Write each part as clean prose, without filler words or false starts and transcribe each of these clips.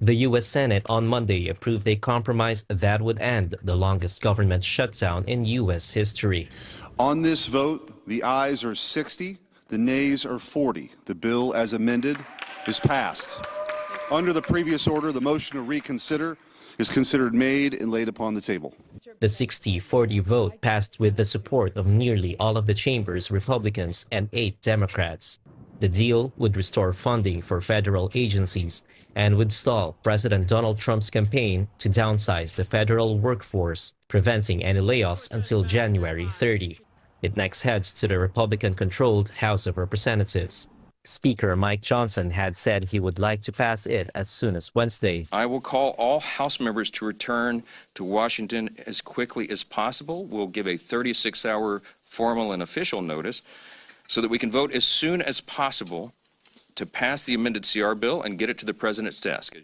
The U.S. Senate on Monday approved a compromise that would end the longest government shutdown in U.S. history. On this vote, the ayes are 60, the nays are 40. The bill as amended is passed. Under the previous order, the motion to reconsider is considered made and laid upon the table. The 60-40 vote passed with the support of nearly all of the chamber's Republicans and 8 Democrats. The deal would restore funding for federal agencies and would stall President Donald Trump's campaign to downsize the federal workforce, preventing any layoffs until January 30. It next heads to the Republican-controlled House of Representatives. Speaker Mike Johnson had said he would like to pass it as soon as Wednesday. I will call all House members to return to Washington as quickly as possible. We'll give a 36-hour formal and official notice so that we can vote as soon as possible to pass the amended CR bill and get it to the president's desk.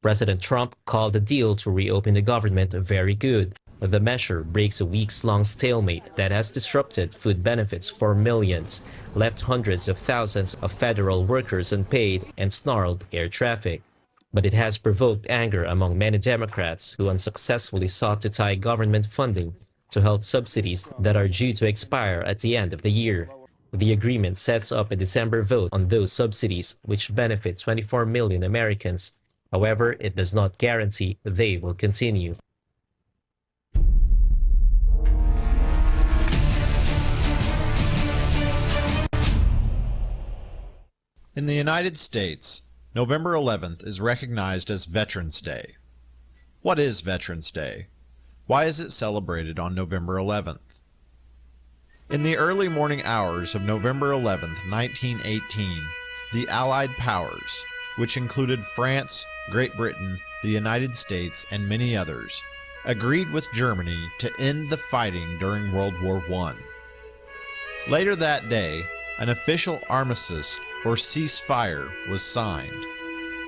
President Trump called the deal to reopen the government very good. The measure breaks a weeks-long stalemate that has disrupted food benefits for millions, left hundreds of thousands of federal workers unpaid, and snarled air traffic. But it has provoked anger among many Democrats who unsuccessfully sought to tie government funding to health subsidies that are due to expire at the end of the year. The agreement sets up a December vote on those subsidies, which benefit 24 million Americans. However, it does not guarantee they will continue. In the United States, November 11th is recognized as Veterans Day. What is Veterans Day? Why is it celebrated on November 11th? In the early morning hours of November 11th, 1918, the Allied powers, which included France, Great Britain, the United States, and many others, agreed with Germany to end the fighting during World War I. Later that day, an official armistice or ceasefire was signed.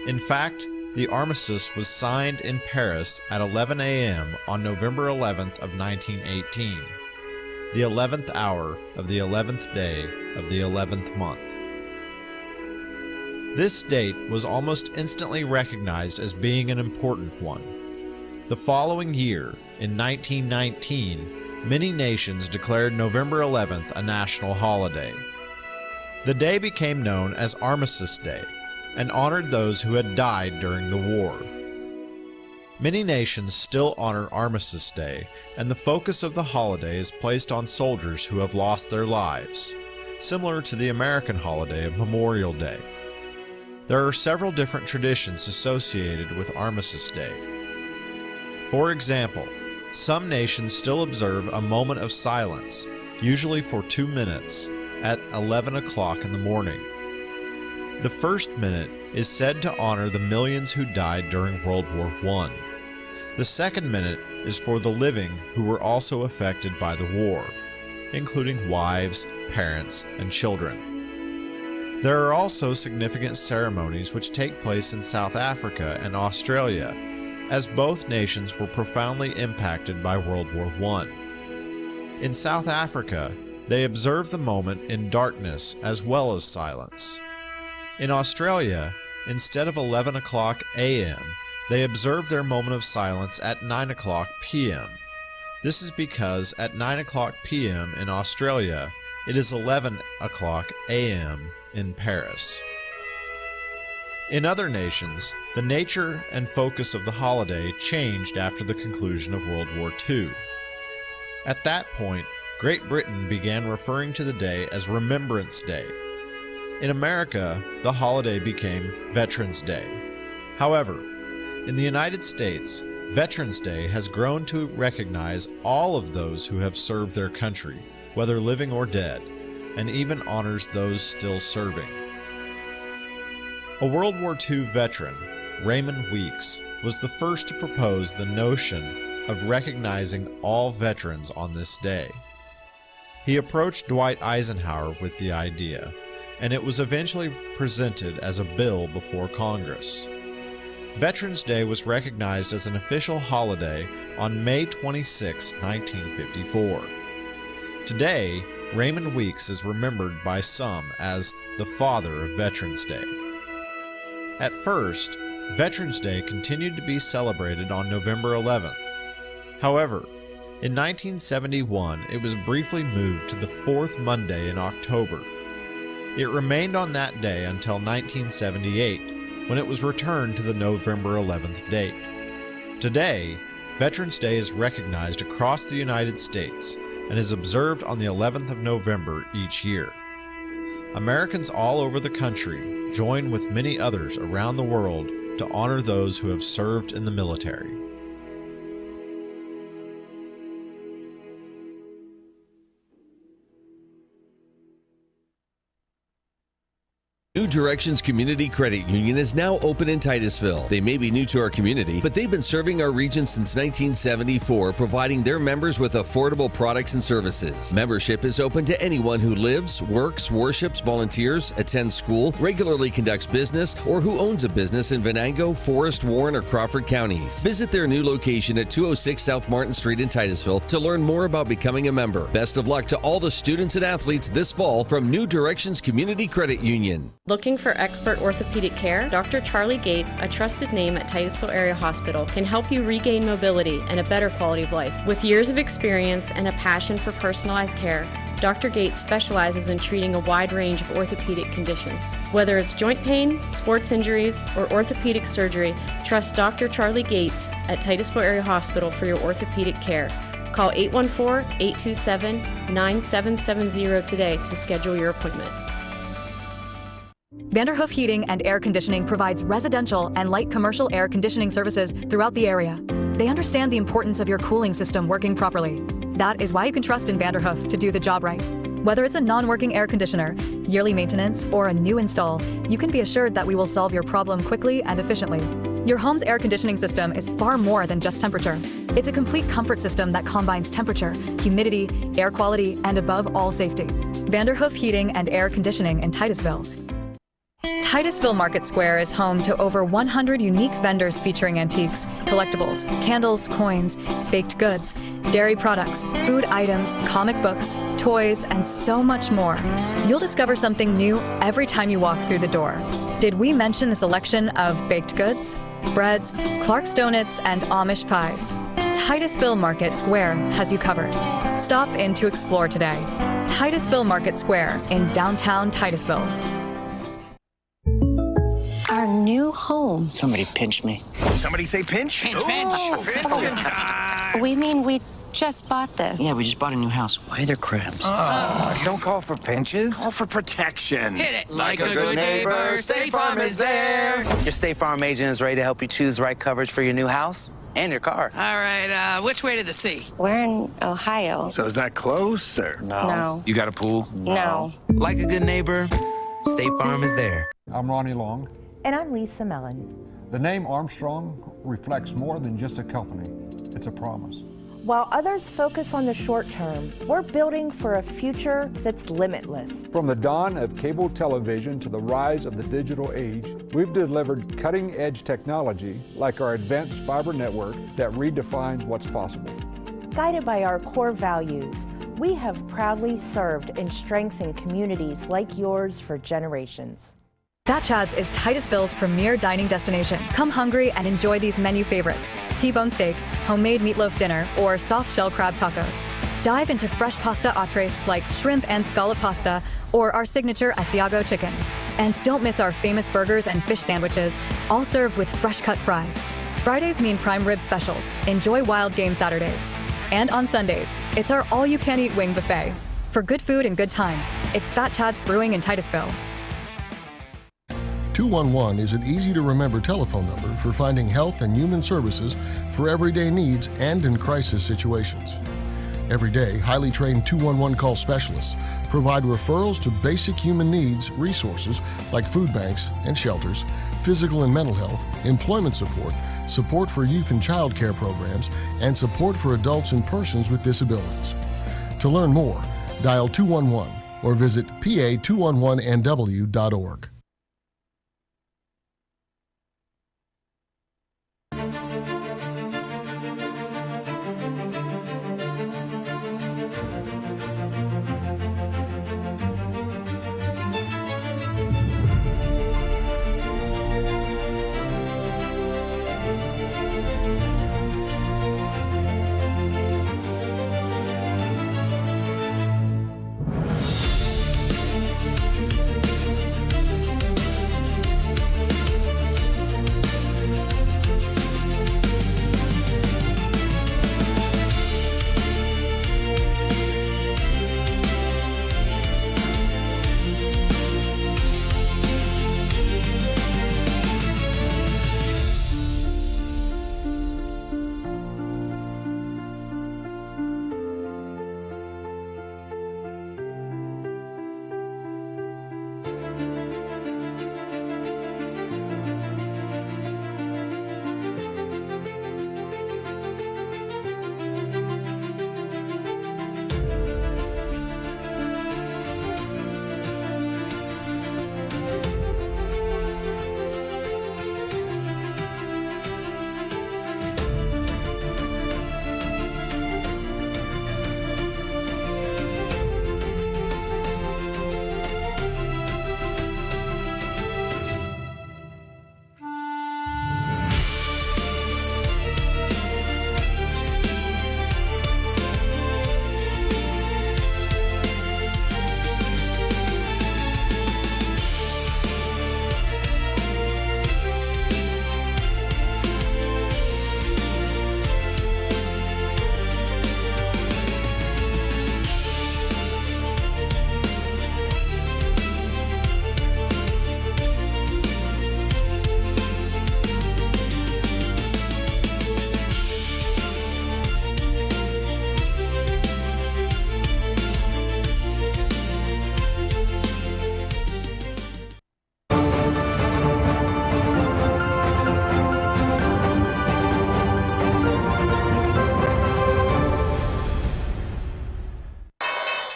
In fact, the armistice was signed in Paris at 11 a.m. on November 11th of 1918, the 11th hour of the 11th day of the 11th month. This date was almost instantly recognized as being an important one. The following year, in 1919, many nations declared November 11th a national holiday. The day became known as Armistice Day and honored those who had died during the war. Many nations still honor Armistice Day, and the focus of the holiday is placed on soldiers who have lost their lives, similar to the American holiday of Memorial Day. There are several different traditions associated with Armistice Day. For example, some nations still observe a moment of silence, usually for 2 minutes, at 11 o'clock in the morning. The first minute is said to honor the millions who died during World War I. The second minute is for the living who were also affected by the war, including wives, parents, and children. There are also significant ceremonies which take place in South Africa and Australia, as both nations were profoundly impacted by World War I. In South Africa, they observe the moment in darkness as well as silence. In Australia, instead of 11 o'clock a.m., they observe their moment of silence at 9 o'clock p.m. This is because at 9 o'clock p.m. in Australia, it is 11 o'clock a.m. in Paris. In other nations, the nature and focus of the holiday changed after the conclusion of World War II. At that point, Great Britain began referring to the day as Remembrance Day. In America, the holiday became Veterans Day. However, in the United States, Veterans Day has grown to recognize all of those who have served their country, whether living or dead, and even honors those still serving. A World War II veteran, Raymond Weeks, was the first to propose the notion of recognizing all veterans on this day. He approached Dwight Eisenhower with the idea, and it was eventually presented as a bill before Congress. Veterans Day was recognized as an official holiday on May 26, 1954. Today, Raymond Weeks is remembered by some as the father of Veterans Day. At first, Veterans Day continued to be celebrated on November 11th. However, in 1971, it was briefly moved to the fourth Monday in October. It remained on that day until 1978, when it was returned to the November 11th date. Today, Veterans Day is recognized across the United States and is observed on the 11th of November each year. Americans all over the country join with many others around the world to honor those who have served in the military. New Directions Community Credit Union is now open in Titusville. They may be new to our community, but they've been serving our region since 1974, providing their members with affordable products and services. Membership is open to anyone who lives, works, worships, volunteers, attends school, regularly conducts business, or who owns a business in Venango, Forest, Warren, or Crawford counties. Visit their new location at 206 South Martin Street in Titusville to learn more about becoming a member. Best of luck to all the students and athletes this fall from New Directions Community Credit Union. Looking for expert orthopedic care? Dr. Charlie Gates, a trusted name at Titusville Area Hospital, can help you regain mobility and a better quality of life. With years of experience and a passion for personalized care, Dr. Gates specializes in treating a wide range of orthopedic conditions. Whether it's joint pain, sports injuries, or orthopedic surgery, trust Dr. Charlie Gates at Titusville Area Hospital for your orthopedic care. Call 814-827-9770 today to schedule your appointment. Vanderhoof Heating and Air Conditioning provides residential and light commercial air conditioning services throughout the area. They understand the importance of your cooling system working properly. That is why you can trust in Vanderhoof to do the job right. Whether it's a non-working air conditioner, yearly maintenance, or a new install, you can be assured that we will solve your problem quickly and efficiently. Your home's air conditioning system is far more than just temperature. It's a complete comfort system that combines temperature, humidity, air quality, and above all, safety. Vanderhoof Heating and Air Conditioning in Titusville. Titusville Market Square is home to over 100 unique vendors featuring antiques, collectibles, candles, coins, baked goods, dairy products, food items, comic books, toys, and so much more. You'll discover something new every time you walk through the door. Did we mention the selection of baked goods, breads, Clark's Donuts, and Amish pies? Titusville Market Square has you covered. Stop in to explore today. Titusville Market Square in downtown Titusville. Our new home. Somebody pinch me. Somebody say pinch? Pinch. We mean we just bought this. Yeah, we just bought a new house. Why are there crabs? You don't call for pinches. Call for protection. Hit it. Like a good neighbor, State Farm is there. Your State Farm agent is ready to help you choose the right coverage for your new house and your car. All right, which way to the sea? We're in Ohio. So is that close or? No. You got a pool? No. Like a good neighbor, State Farm is there. I'm Ronnie Long. And I'm Lisa Mellon. The name Armstrong reflects more than just a company. It's a promise. While others focus on the short term, we're building for a future that's limitless. From the dawn of cable television to the rise of the digital age, we've delivered cutting-edge technology like our advanced fiber network that redefines what's possible. Guided by our core values, we have proudly served and strengthened communities like yours for generations. Fat Chad's is Titusville's premier dining destination. Come hungry and enjoy these menu favorites: T-bone steak, homemade meatloaf dinner, or soft shell crab tacos. Dive into fresh pasta entrees like shrimp and scallop pasta or our signature Asiago chicken. And don't miss our famous burgers and fish sandwiches, all served with fresh cut fries. Fridays mean prime rib specials. Enjoy wild game Saturdays. And on Sundays, it's our all-you-can-eat wing buffet. For good food and good times, it's Fat Chad's Brewing in Titusville. 211 is an easy-to-remember telephone number for finding health and human services for everyday needs and in crisis situations. Every day, highly trained 211 call specialists provide referrals to basic human needs resources like food banks and shelters, physical and mental health, employment support, support for youth and child care programs, and support for adults and persons with disabilities. To learn more, dial 211 or visit pa211nw.org.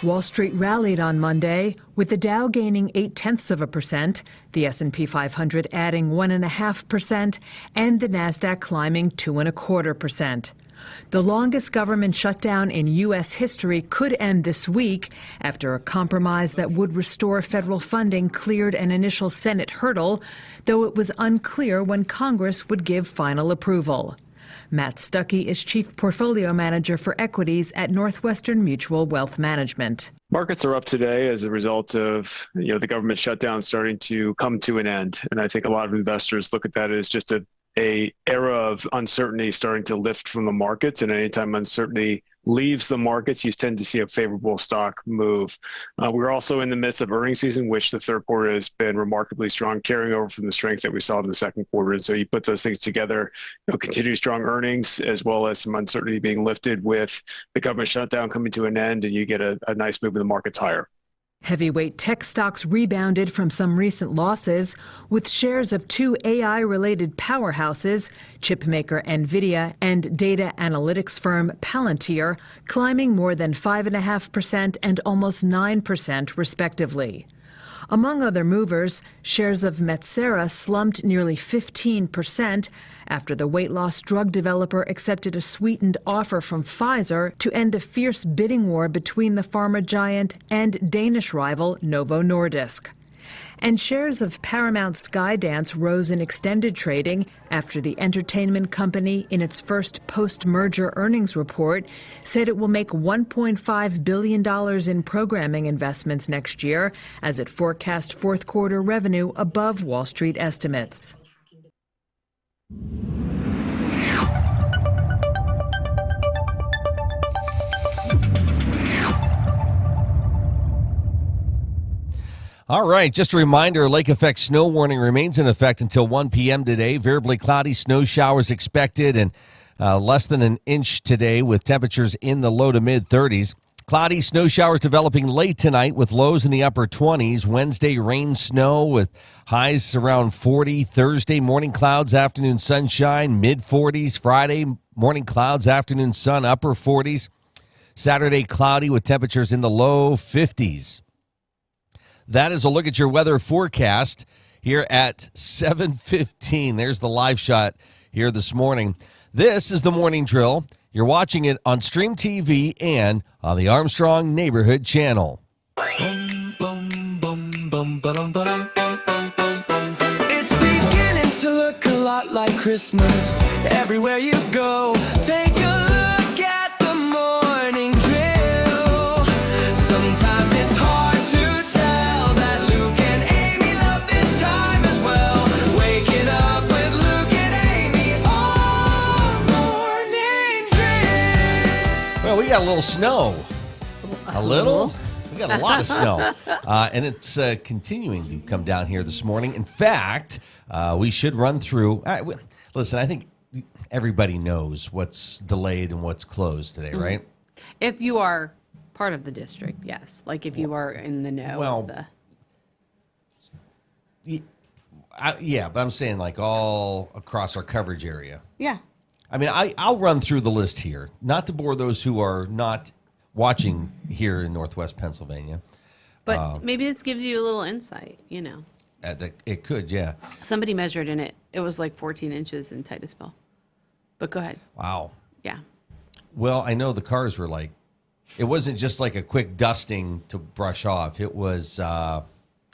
Wall Street rallied on Monday, with the Dow gaining 0.8%, the S&P 500 adding 1.5%, and the Nasdaq climbing 2.25%. The longest government shutdown in U.S. history could end this week after a compromise that would restore federal funding cleared an initial Senate hurdle, though it was unclear when Congress would give final approval. Matt Stuckey is Chief Portfolio Manager for Equities at Northwestern Mutual Wealth Management. Markets are up today as a result of the government shutdown starting to come to an end. And I think a lot of investors look at that as just a era of uncertainty starting to lift from the markets. And anytime uncertainty leaves the markets, you tend to see a favorable stock move. We're also in the midst of earnings season, which the third quarter has been remarkably strong, carrying over from the strength that we saw in the second quarter. And so you put those things together, continued strong earnings, as well as some uncertainty being lifted with the government shutdown coming to an end, and you get a nice move in the markets higher. Heavyweight tech stocks rebounded from some recent losses, with shares of two AI-related powerhouses, chipmaker NVIDIA and data analytics firm Palantir, climbing more than 5.5% and almost 9%, respectively. Among other movers, shares of Metsera slumped nearly 15% after the weight loss drug developer accepted a sweetened offer from Pfizer to end a fierce bidding war between the pharma giant and Danish rival Novo Nordisk. And shares of Paramount Skydance rose in extended trading after the entertainment company, in its first post-merger earnings report, said it will make $1.5 billion in programming investments next year, as it forecast fourth quarter revenue above Wall Street estimates. All right, just a reminder, lake effect snow warning remains in effect until 1 p.m. today. Variably cloudy, snow showers expected, and less than an inch today with temperatures in the low to mid-30s. Cloudy, snow showers developing late tonight with lows in the upper 20s. Wednesday, rain, snow with highs around 40. Thursday, morning clouds, afternoon sunshine, mid-40s. Friday, morning clouds, afternoon sun, upper 40s. Saturday, cloudy with temperatures in the low 50s. That is a look at your weather forecast here at 7:15. There's the live shot here this morning. This is the Morning Drill. You're watching it on Stream TV and on the Armstrong Neighborhood Channel. It's beginning to look a lot like Christmas everywhere you go. Take a look at the morning drill. Sometimes it's hard to tell that Luke and Amy love this time as well. Waking up with Luke and Amy all morning drill. Well, we got a little snow. A little? We got a lot of snow. And it's continuing to come down here this morning. In fact, we should run through. Listen, I think everybody knows what's delayed and what's closed today, right? If you are part of the district, yes. Like if you are in the know. Well, yeah, but I'm saying like all across our coverage area. Yeah. I mean, I'll run through the list here, not to bore those who are not watching here in Northwest Pennsylvania. But maybe this gives you a little insight, you know. It could, yeah. Somebody measured in it. It was like 14 inches in Titusville. But go ahead. Wow. Yeah. Well, I know the cars were like, it wasn't just like a quick dusting to brush off. It was a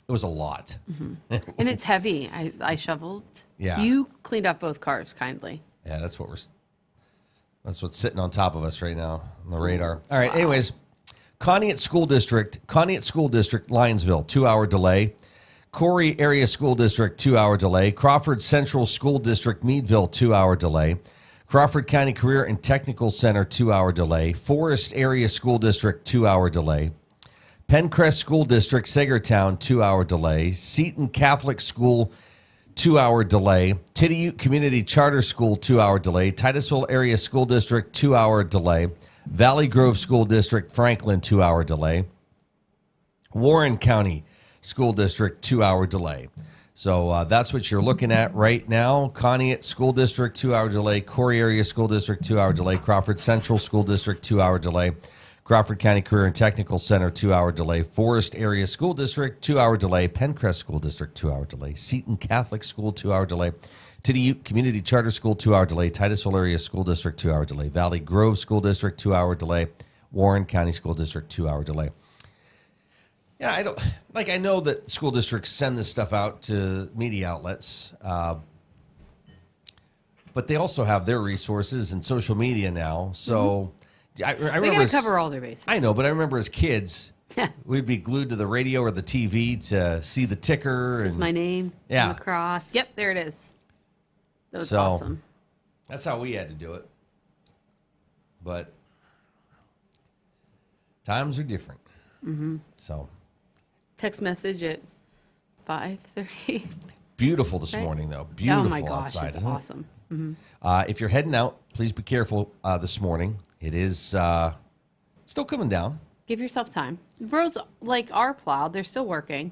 lot. Mm-hmm. And it's heavy. I shoveled. Yeah. You cleaned up both cars kindly. Yeah, that's what's sitting on top of us right now on the radar. All right, anyways, Conneaut School District, Lionsville, 2-hour delay. Corey Area School District, 2-hour delay. Crawford Central School District, Meadville, 2-hour delay. Crawford County Career and Technical Center, 2-hour delay. Forest Area School District, 2-hour delay. Pencrest School District, Sagertown, 2-hour delay. Seton Catholic School, 2-hour delay. Tittioute Community Charter School, 2-hour delay. Titusville Area School District, 2-hour delay. Valley Grove School District, Franklin, 2-hour delay. Warren County School District, 2-hour delay. So that's what you're looking at right now. Conneaut School District, 2-hour delay. Corey Area School District, 2-hour delay. Crawford Central School District, 2-hour delay. Crawford County Career and Technical Center, 2-hour delay. Forest Area School District, 2-hour delay. Pencrest School District, 2-hour delay. Seton Catholic School, 2-hour delay. Tidiute Community Charter School, 2-hour delay. Titusville Area School District, 2-hour delay. Valley Grove School District, 2-hour delay. Warren County School District, 2-hour delay. Yeah, I know that school districts send this stuff out to media outlets, but they also have their resources and social media now. So I remember they got to cover all their bases. I know, but I remember as kids, we'd be glued to the radio or the TV to see the ticker. It's my name. Yeah. Across. Yep, there it is. That was so, awesome. That's how we had to do it. But times are different. Mm-hmm. So. Text message at 5:30. Beautiful this morning, though. Beautiful oh my gosh, outside. It's awesome. Mm-hmm. If you're heading out, please be careful this morning. It is still coming down. Give yourself time. Roads are plowed. They're still working.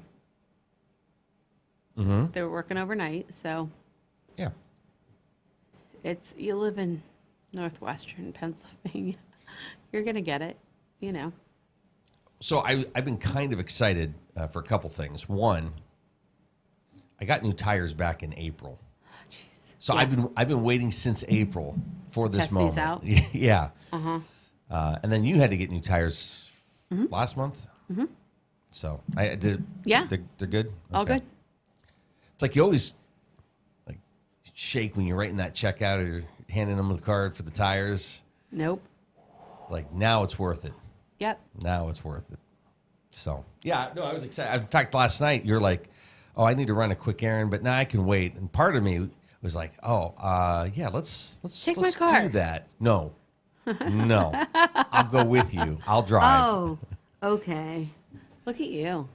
Mm-hmm. They're working overnight, so yeah. You live in northwestern Pennsylvania. You're gonna get it, So I've been kind of excited for a couple things. One, I got new tires back in April. So yeah. I've been waiting since April for this Test moment. These out? Yeah. Uh-huh. And then you had to get new tires last month. Mm-hmm. So I did. Yeah. They're good. All okay. good. It's like you always shake when you're writing that check out or you're handing them the card for the tires. Nope. Like now it's worth it. Yep. Now it's worth it. So yeah, no, I was excited. In fact, last night you're like, "Oh, I need to run a quick errand," but now I can wait. And part of me was like, "Oh, yeah, let's Take my car. do that." No, I'll go with you. I'll drive. Oh, okay. Look at you.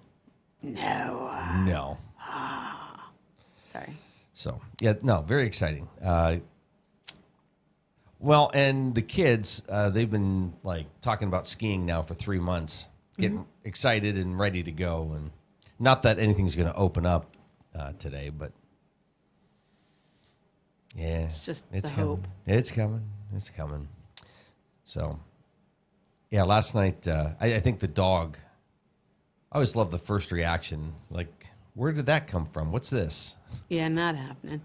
No. Sorry. So yeah, no, very exciting. Well, and the kids, they've been talking about skiing now for 3 months, getting excited and ready to go. And not that anything's going to open up today, but yeah, it's coming. Hope. It's coming. It's coming. So yeah, last night, I think the dog, I always love the first reaction. Like, where did that come from? What's this? Yeah, not happening.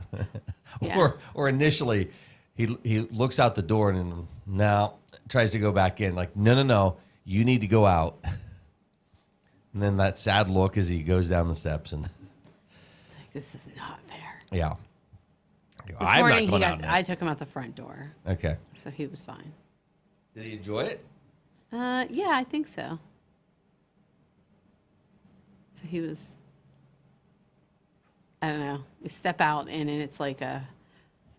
Yeah. Or initially, he looks out the door and now tries to go back in. Like, no, you need to go out. And then that sad look as he goes down the steps and this is not fair. Yeah. This morning I took him out the front door. Okay. So he was fine. Did he enjoy it? Yeah, I think so. So he was, I don't know, you step out and it's like a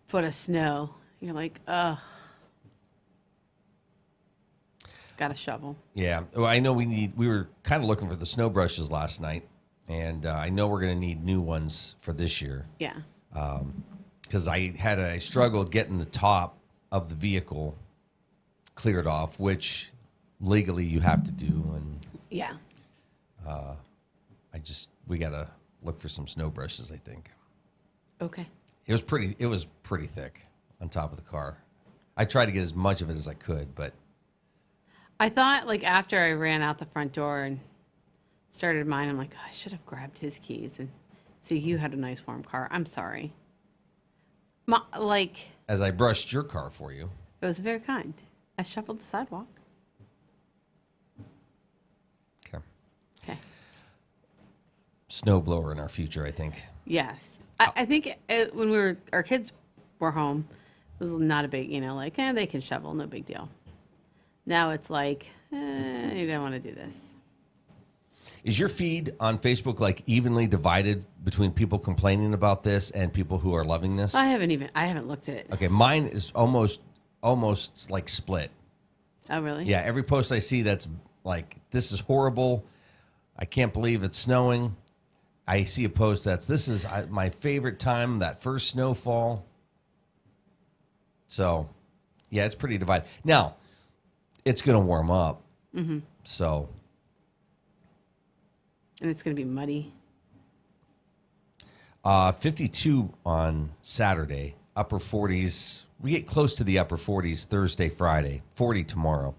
foot of snow. You're like, ugh. Got a shovel. Yeah. Well, I know we were kind of looking for the snow brushes last night, and I know we're going to need new ones for this year. Yeah. Because I struggled getting the top of the vehicle cleared off, which legally you have to do. And yeah. We got to look for some snow brushes, I think. Okay. It was pretty thick on top of the car. I tried to get as much of it as I could, but I thought, after I ran out the front door and started mine, I'm like, oh, I should have grabbed his keys. And so you had a nice warm car. I'm sorry. As I brushed your car for you. It was very kind. I shuffled the sidewalk. Okay. Snowblower in our future, I think. Yes. I think when our kids were home, it was not a big, they can shovel, no big deal. Now it's like, you don't want to do this. Is your feed on Facebook evenly divided between people complaining about this and people who are loving this? I haven't looked at it. Okay, mine is almost split. Oh, really? Yeah, every post I see that's this is horrible. I can't believe it's snowing. I see a post this is my favorite time, that first snowfall. So, yeah, it's pretty divided. Now, it's going to warm up. Mm-hmm. So. And it's going to be muddy. 52 on Saturday, upper 40s. We get close to the upper 40s Thursday, Friday, 40 tomorrow.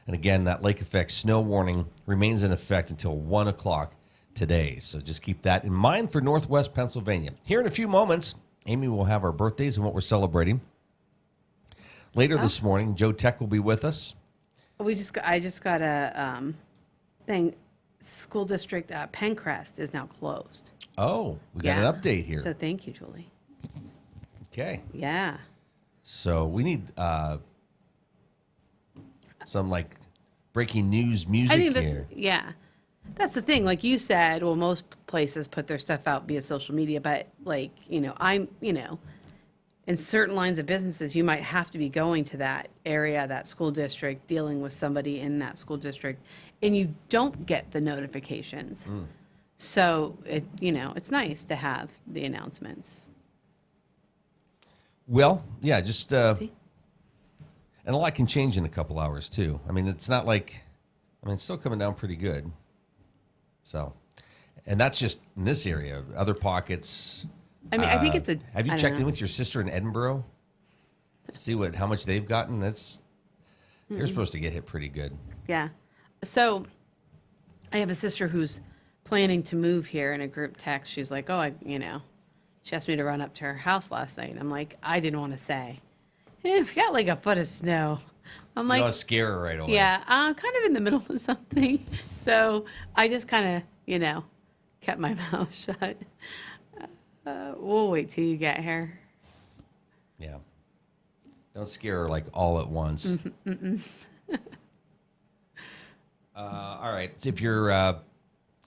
And again, that lake effect snow warning remains in effect until 1 o'clock today. So just keep that in mind for Northwest Pennsylvania. Here in a few moments, Amy will have our birthdays and what we're celebrating. Later this morning, Joe Tech will be with us. I just got a thing. School district Pencrest is now closed. Oh, we got an update here. So thank you, Julie. Okay. Yeah. So we need some like breaking news music here. Yeah. That's the thing. Like you said, well, most places put their stuff out via social media, but like, in certain lines of businesses, you might have to be going to that area, that school district, dealing with somebody in that school district, and you don't get the notifications. So it's nice to have the announcements. Well, yeah, just and a lot can change in a couple hours too. I mean, it's not like, it's still coming down pretty good. So, and that's just in this area. Other pockets. I think it's Have you checked in with your sister in Edinburgh? See how much they've gotten? They're supposed to get hit pretty good. Yeah. So, I have a sister who's planning to move here. In a group text, she's like, she asked me to run up to her house last night. I'm like, I didn't want to say. We got like a foot of snow. I'm like, you don't scare her right away. Yeah, I'm kind of in the middle of something. So I just kind of, kept my mouth shut. We'll wait till you get here. Yeah. Don't scare her like all at once. All right. If you're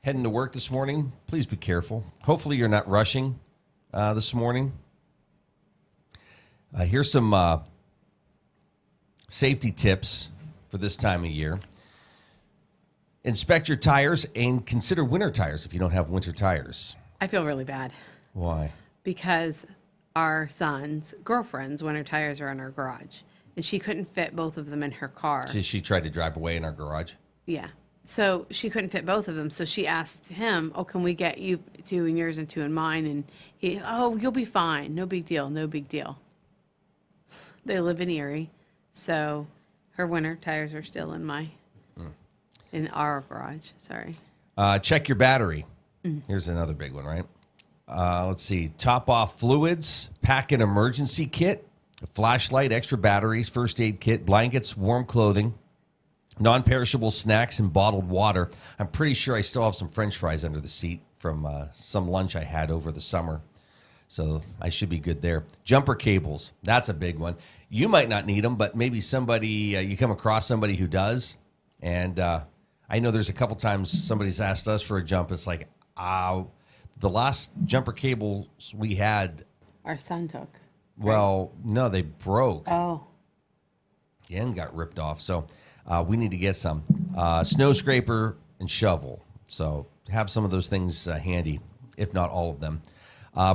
heading to work this morning, please be careful. Hopefully you're not rushing this morning. Here's some safety tips for this time of year. Inspect your tires and consider winter tires if you don't have winter tires. I feel really bad. Why? Because our son's girlfriend's winter tires are in her garage, and she couldn't fit both of them in her car. She tried to drive away in our garage? Yeah. So she couldn't fit both of them. So she asked him, can we get you two in yours and two in mine? And he, you'll be fine. No big deal. No big deal. They live in Erie. So her winter tires are still in in our garage. Sorry. Check your battery. Here's another big one, right? Let's see. Top off fluids. Pack an emergency kit. A flashlight, extra batteries, first aid kit, blankets, warm clothing, non-perishable snacks, and bottled water. I'm pretty sure I still have some French fries under the seat from some lunch I had over the summer. So I should be good there. Jumper cables. That's a big one. You might not need them, but maybe somebody, you come across somebody who does. And I know there's a couple times somebody's asked us for a jump. It's like, the last jumper cables we had. Our son took. Well, no, they broke. Oh. The end got ripped off. So we need to get some. Snow scraper and shovel. So have some of those things handy, if not all of them.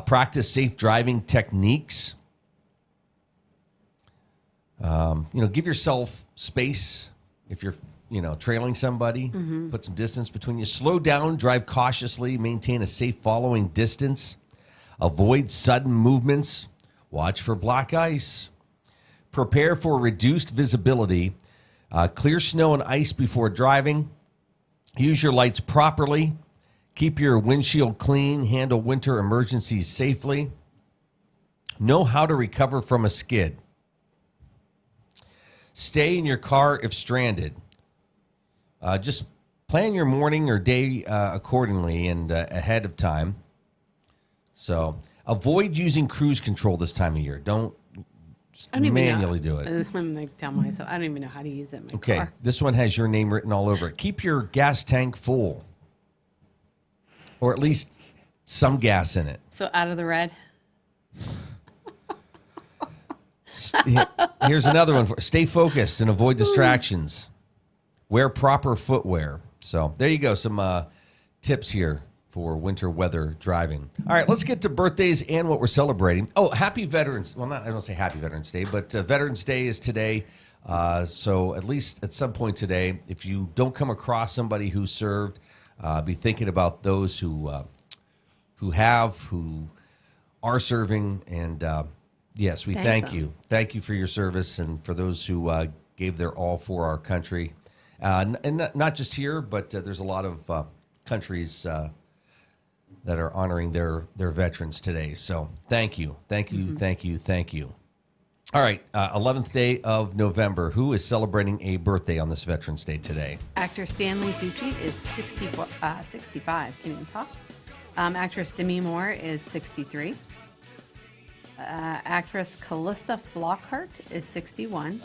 Practice safe driving techniques. Give yourself space if you're, trailing somebody. Put some distance between you. Slow down, drive cautiously, maintain a safe following distance. Avoid sudden movements. Watch for black ice. Prepare for reduced visibility. Clear snow and ice before driving. Use your lights properly. Keep your windshield clean. Handle winter emergencies safely. Know how to recover from a skid. Stay in your car if stranded. Just plan your morning or day accordingly and ahead of time. So avoid using cruise control this time of year. Don't manually do it. I'm like, tell myself, I don't even know how to use it in my car. This one has your name written all over it. Keep your gas tank full. Or at least some gas in it. So out of the red? Here's another one. Stay focused and avoid distractions. Wear proper footwear. So there you go. Some tips here for winter weather driving. All right, let's get to birthdays and what we're celebrating. Oh, happy Veterans. Well, I don't say happy Veterans Day, but Veterans Day is today. So at least at some point today, if you don't come across somebody who served, be thinking about those who are serving. And yes, we thank you. Thank you for your service and for those who gave their all for our country. And not just here, but there's a lot of countries that are honoring their veterans today. So thank you. All right, 11th day of November. Who is celebrating a birthday on this Veterans Day today? Actor Stanley Tucci is 65. Can't even talk. Actress Demi Moore is 63. Actress Callista Flockhart is 61.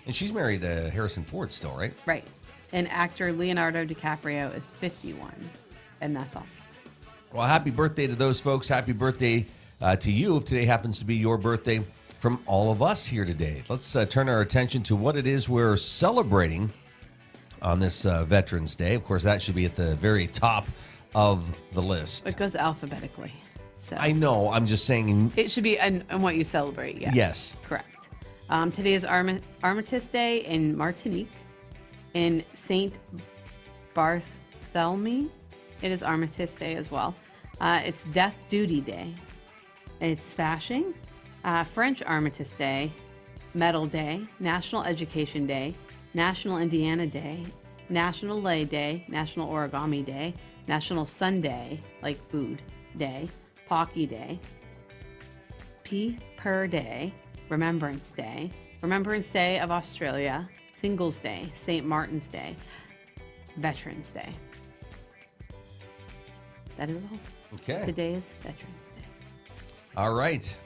And she's married to Harrison Ford still, right? Right. And actor Leonardo DiCaprio is 51. And that's all. Well, happy birthday to those folks. Happy birthday to you if today happens to be your birthday. From all of us here today, let's turn our attention to what it is we're celebrating on this Veterans Day. Of course, that should be at the very top of the list. It goes alphabetically. So I know. I'm just saying. It should be on what you celebrate. Yes. Yes. Correct. Today is Armistice Day in Martinique. In Saint Barthélemy, it is Armistice Day as well. It's Death Duty Day. It's Fasching. French Armistice Day, Medal Day, National Education Day, National Indiana Day, National Lay Day, National Origami Day, National Sunday, like food day, Pocky Day, P-Per Day, Remembrance Day of Australia, Singles Day, St. Martin's Day, Veterans Day. That is all. Okay. Today is Veterans Day. All right.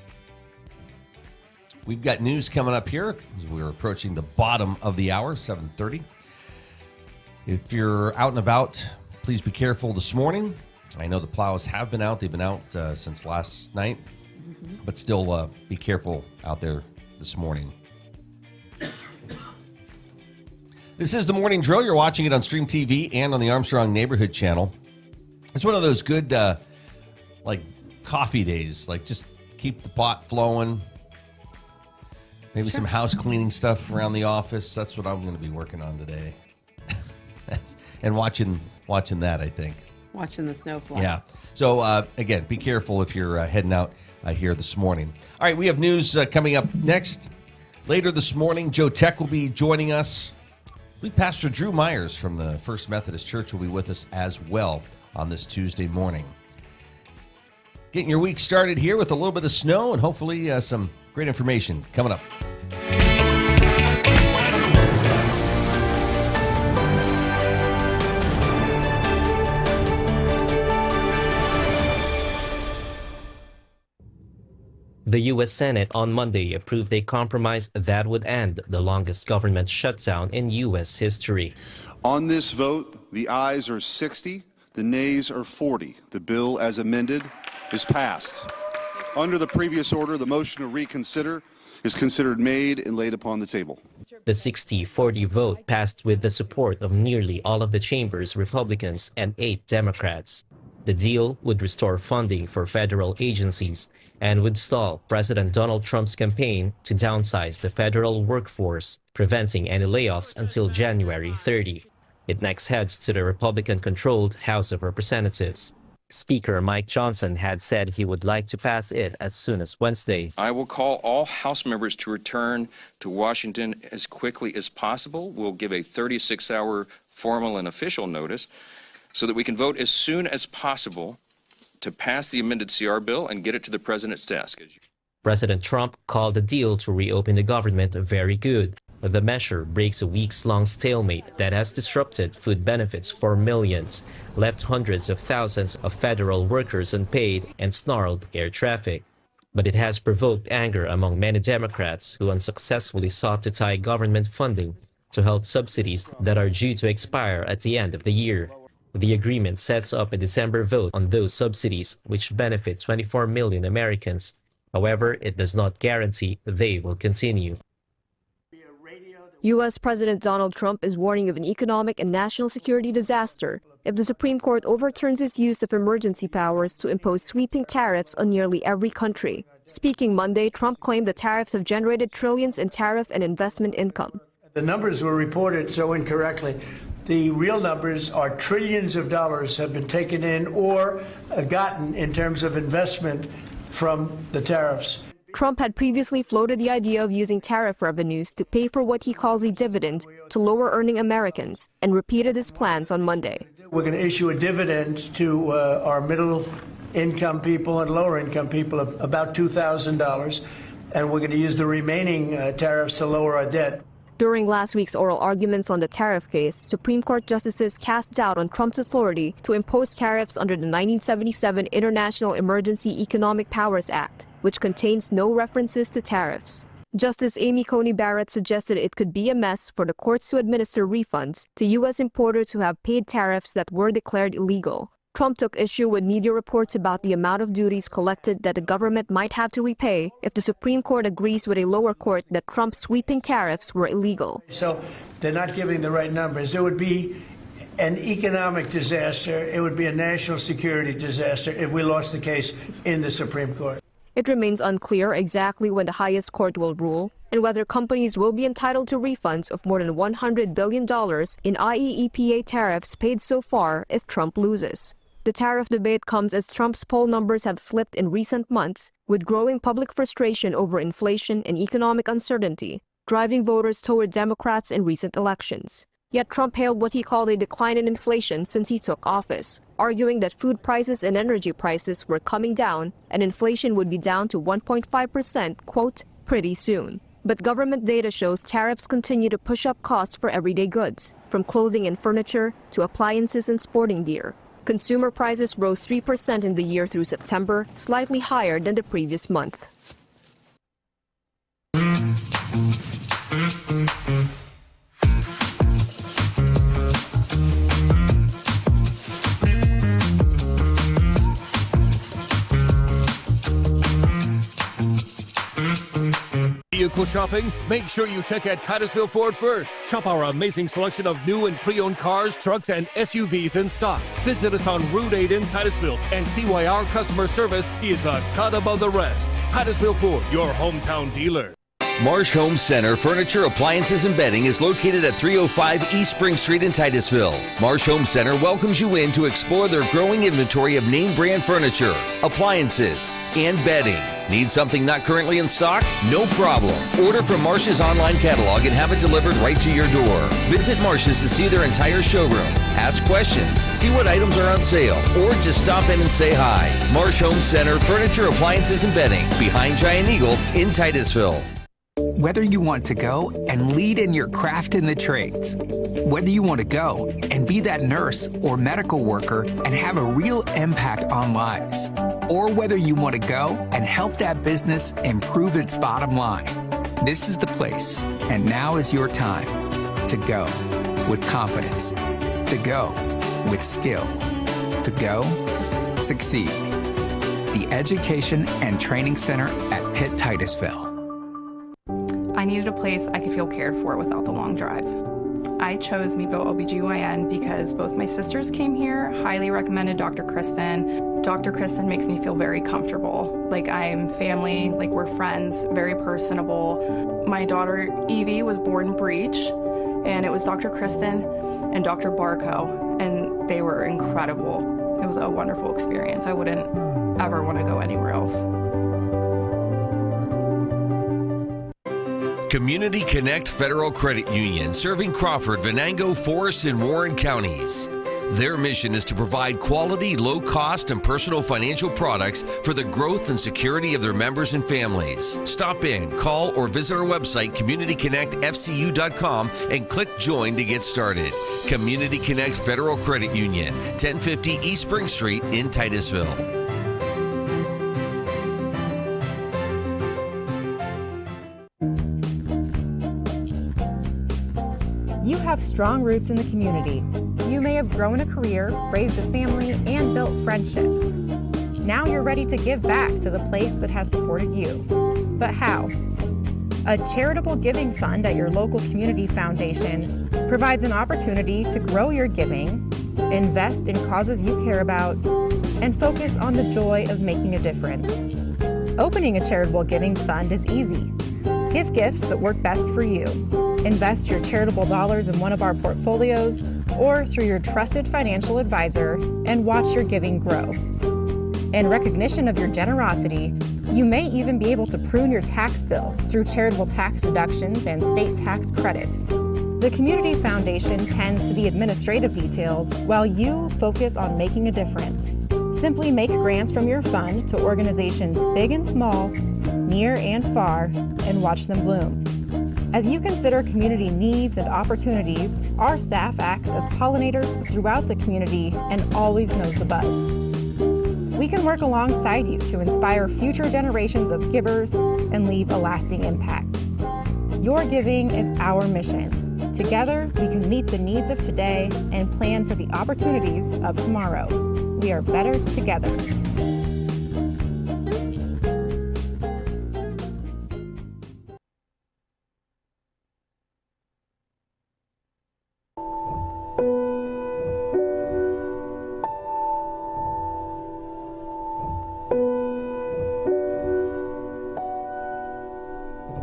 We've got news coming up here as we're approaching the bottom of the hour, 7:30. If you're out and about, please be careful this morning. I know the plows have been out. They've been out since last night, but still be careful out there this morning. This is the Morning Drill. You're watching it on Stream TV and on the Armstrong Neighborhood Channel. It's one of those good, like, coffee days. Like, just keep the pot flowing. Maybe some house cleaning stuff around the office. That's what I'm going to be working on today. And watching that, I think. Watching the snow fly. Yeah. So, again, be careful if you're heading out here this morning. All right, we have news coming up next. Later this morning, Joe Tech will be joining us. I believe Pastor Drew Myers from the First Methodist Church will be with us as well on this Tuesday morning. Getting your week started here with a little bit of snow and hopefully some great information coming up. The U.S. Senate on Monday approved a compromise that would end the longest government shutdown in U.S. history. On this vote, the ayes are 60, the nays are 40. The bill as amended is passed. Under the previous order, the motion to reconsider is considered made and laid upon the table. The 60-40 vote passed with the support of nearly all of the chamber's Republicans and 8 Democrats. The deal would restore funding for federal agencies and would stall President Donald Trump's campaign to downsize the federal workforce, preventing any layoffs until January 30. It next heads to the Republican-controlled House of Representatives. Speaker Mike Johnson had said he would like to pass it as soon as Wednesday. I will call all House members to return to Washington as quickly as possible. We'll give a 36-hour formal and official notice so that we can vote as soon as possible to pass the amended CR bill and get it to the president's desk. President Trump called the deal to reopen the government very good. The measure breaks a weeks-long stalemate that has disrupted food benefits for millions, left hundreds of thousands of federal workers unpaid, and snarled air traffic. But it has provoked anger among many Democrats who unsuccessfully sought to tie government funding to health subsidies that are due to expire at the end of the year. The agreement sets up a December vote on those subsidies, which benefit 24 million Americans. However, it does not guarantee they will continue. U.S. President Donald Trump is warning of an economic and national security disaster if the Supreme Court overturns its use of emergency powers to impose sweeping tariffs on nearly every country. Speaking Monday, Trump claimed the tariffs have generated trillions in tariff and investment income. The numbers were reported so incorrectly. The real numbers are trillions of dollars have been taken in or gotten in terms of investment from the tariffs. Trump had previously floated the idea of using tariff revenues to pay for what he calls a dividend to lower-earning Americans, and repeated his plans on Monday. We're going to issue a dividend to our middle-income people and lower-income people of about $2,000, and we're going to use the remaining tariffs to lower our debt. During last week's oral arguments on the tariff case, Supreme Court justices cast doubt on Trump's authority to impose tariffs under the 1977 International Emergency Economic Powers Act, which contains no references to tariffs. Justice Amy Coney Barrett suggested it could be a mess for the courts to administer refunds to U.S. importers who have paid tariffs that were declared illegal. Trump took issue with media reports about the amount of duties collected that the government might have to repay if the Supreme Court agrees with a lower court that Trump's sweeping tariffs were illegal. So they're not giving the right numbers. It would be an economic disaster. It would be a national security disaster if we lost the case in the Supreme Court. It remains unclear exactly when the highest court will rule and whether companies will be entitled to refunds of more than $100 billion in IEEPA tariffs paid so far if Trump loses. The tariff debate comes as Trump's poll numbers have slipped in recent months, with growing public frustration over inflation and economic uncertainty, driving voters toward Democrats in recent elections. Yet Trump hailed what he called a decline in inflation since he took office, arguing that food prices and energy prices were coming down and inflation would be down to 1.5%, quote, pretty soon. But government data shows tariffs continue to push up costs for everyday goods, from clothing and furniture to appliances and sporting gear. Consumer prices rose 3% in the year through September, slightly higher than the previous month. Vehicle shopping? Make sure you check out Titusville Ford first. Shop our amazing selection of new and pre-owned cars, trucks, and SUVs in stock. Visit us on Route 8 in Titusville and see why our customer service is a cut above the rest. Titusville Ford, your hometown dealer. Marsh Home Center Furniture, Appliances, and Bedding is located at 305 East Spring Street in Titusville. Marsh Home Center welcomes you in to explore their growing inventory of name brand furniture, appliances, and bedding. Need something not currently in stock? No problem. Order from Marsh's online catalog and have it delivered right to your door. Visit Marsh's to see their entire showroom, ask questions, see what items are on sale, or just stop in and say hi. Marsh Home Center Furniture, Appliances, and Bedding, behind Giant Eagle in Titusville. Whether you want to go and lead in your craft in the trades, whether you want to go and be that nurse or medical worker and have a real impact on lives, or whether you want to go and help that business improve its bottom line, this is the place. And now is your time to go with confidence, to go with skill, to go succeed. The Education and Training Center at Pitt Titusville. I needed a place I could feel cared for without the long drive. I chose Meadville OBGYN because both my sisters came here, highly recommended Dr. Kristen. Dr. Kristen makes me feel very comfortable. Like I'm family, like we're friends, very personable. My daughter Evie was born breech, and it was Dr. Kristen and Dr. Barco, and they were incredible. It was a wonderful experience. I wouldn't ever want to go anywhere else. Community Connect Federal Credit Union, serving Crawford, Venango, Forest, and Warren counties. Their mission is to provide quality, low-cost, and personal financial products for the growth and security of their members and families. Stop in, call, or visit our website, communityconnectfcu.com, and click Join to get started. Community Connect Federal Credit Union, 1050 East Spring Street in Titusville. You have strong roots in the community. You may have grown a career, raised a family, and built friendships. Now you're ready to give back to the place that has supported you. But how? A charitable giving fund at your local community foundation provides an opportunity to grow your giving, invest in causes you care about, and focus on the joy of making a difference. Opening a charitable giving fund is easy. Give gifts that work best for you. Invest your charitable dollars in one of our portfolios or through your trusted financial advisor and watch your giving grow. In recognition of your generosity, You may even be able to prune your tax bill through charitable tax deductions and state tax credits. The Community Foundation tends to the administrative details while you focus on making a difference. Simply make grants from your fund to organizations big and small, near and far, and watch them bloom. As you consider community needs and opportunities, our staff acts as pollinators throughout the community and always knows the buzz. We can work alongside you to inspire future generations of givers and leave a lasting impact. Your giving is our mission. Together, we can meet the needs of today and plan for the opportunities of tomorrow. We are better together.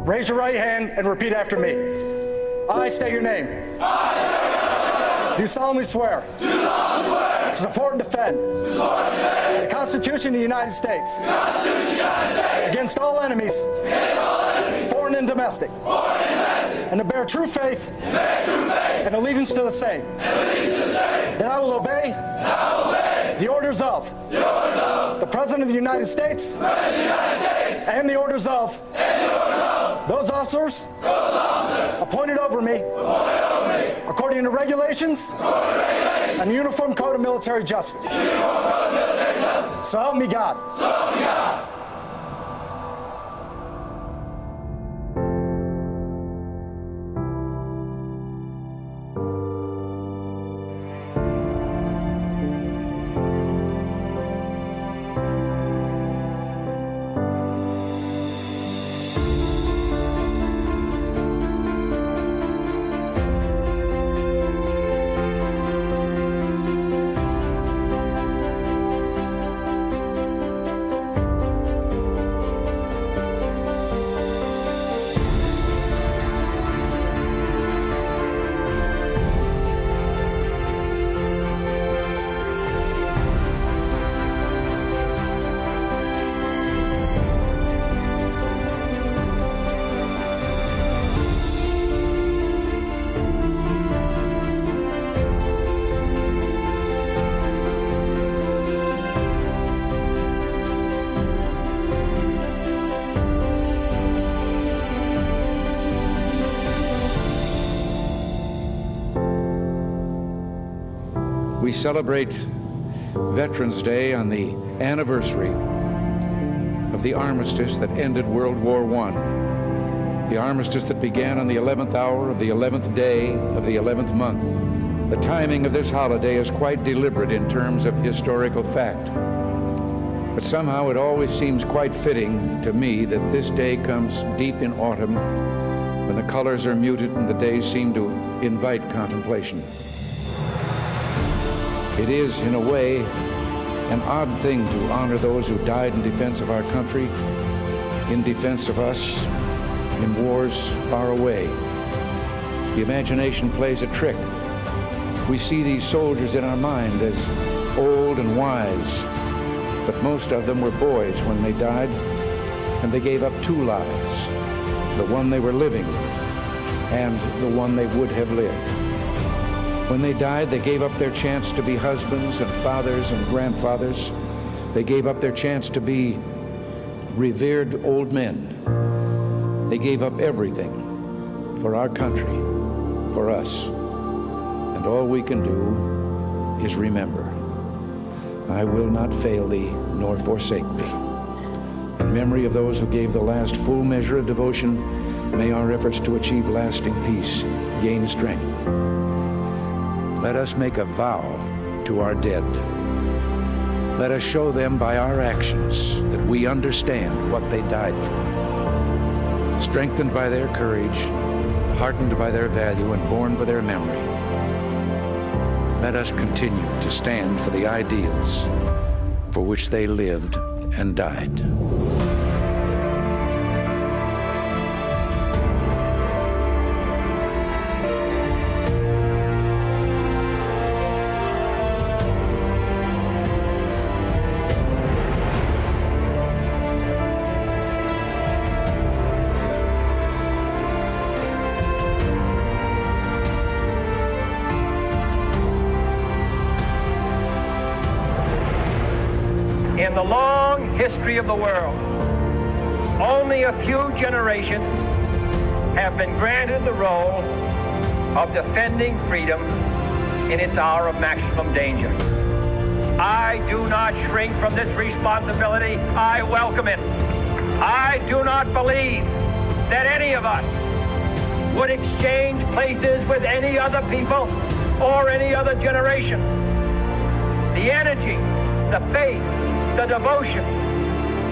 Raise your right hand and repeat after me. I state your name. Do solemnly swear. To support and defend. The Constitution of the United States. Against all enemies. Foreign and domestic. And to bear true faith. And allegiance to the same. That I will obey. The orders of. The President of the United States. And the orders of. Those officers appointed over me according to regulations and the Uniform Code of Military Justice. So help me God. We celebrate Veterans Day on the anniversary of the armistice that ended World War I. The armistice that began on the 11th hour of the 11th day of the 11th month. The timing of this holiday is quite deliberate in terms of historical fact. But somehow it always seems quite fitting to me that this day comes deep in autumn when the colors are muted and the days seem to invite contemplation. It is, in a way, an odd thing to honor those who died in defense of our country, in defense of us, in wars far away. The imagination plays a trick. We see these soldiers in our mind as old and wise, but most of them were boys when they died, and they gave up two lives, the one they were living and the one they would have lived. When they died, they gave up their chance to be husbands and fathers and grandfathers. They gave up their chance to be revered old men. They gave up everything for our country, for us. And all we can do is remember. I will not fail thee, nor forsake thee. In memory of those who gave the last full measure of devotion, may our efforts to achieve lasting peace gain strength. Let us make a vow to our dead. Let us show them by our actions that we understand what they died for. Strengthened by their courage, heartened by their value, and borne by their memory, let us continue to stand for the ideals for which they lived and died. of the world. Only a few generations have been granted the role of defending freedom in its hour of maximum danger. I do not shrink from this responsibility. I welcome it. I do not believe that any of us would exchange places with any other people or any other generation. The energy, the faith, the devotion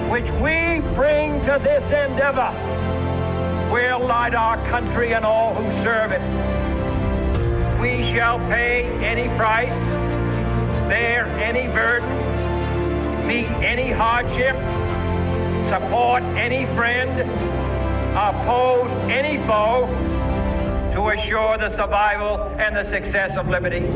which we bring to this endeavor will light our country and all who serve it. We shall pay any price, bear any burden, meet any hardship, support any friend, oppose any foe to assure the survival and the success of liberty.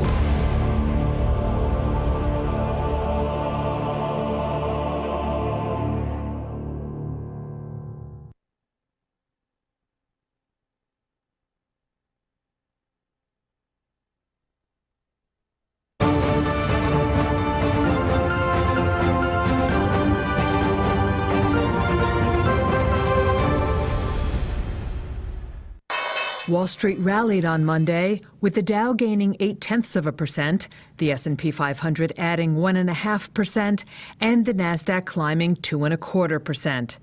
Wall Street rallied on Monday, with the Dow gaining 0.8%, the S&P 500 adding 1.5%, and the Nasdaq climbing 2.25%.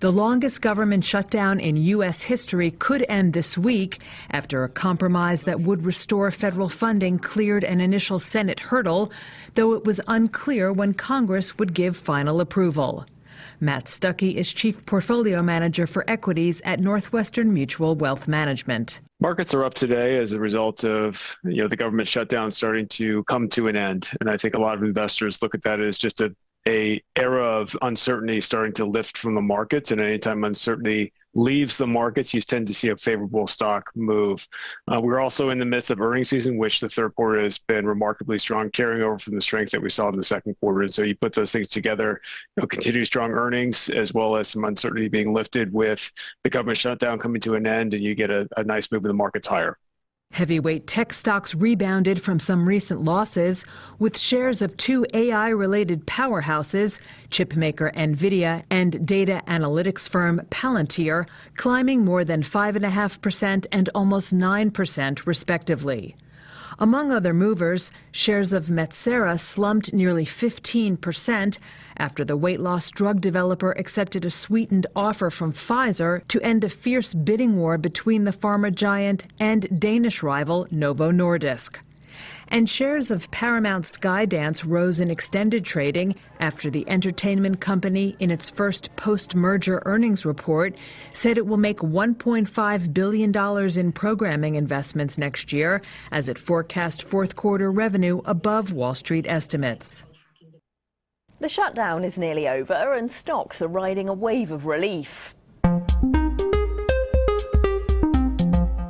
The longest government shutdown in U.S. history could end this week after a compromise that would restore federal funding cleared an initial Senate hurdle, though it was unclear when Congress would give final approval. Matt Stuckey is Chief Portfolio Manager for Equities at Northwestern Mutual Wealth Management. Markets are up today as a result of the government shutdown starting to come to an end. And I think a lot of investors look at that as just a era of uncertainty starting to lift from the markets. And anytime uncertainty leaves the markets, you tend to see a favorable stock move. We're also in the midst of earnings season, which the third quarter has been remarkably strong, carrying over from the strength that we saw in the second quarter. And so you put those things together, continued strong earnings, as well as some uncertainty being lifted with the government shutdown coming to an end, and you get a nice move in the markets higher. Heavyweight tech stocks rebounded from some recent losses, with shares of two AI-related powerhouses, chipmaker NVIDIA and data analytics firm Palantir, climbing more than 5.5% and almost 9%, respectively. Among other movers, shares of Metsera slumped nearly 15% after the weight loss drug developer accepted a sweetened offer from Pfizer to end a fierce bidding war between the pharma giant and Danish rival Novo Nordisk. And shares of Paramount Skydance rose in extended trading after the entertainment company, in its first post-merger earnings report, said it will make $1.5 billion in programming investments next year as it forecast fourth quarter revenue above Wall Street estimates. The shutdown is nearly over and stocks are riding a wave of relief.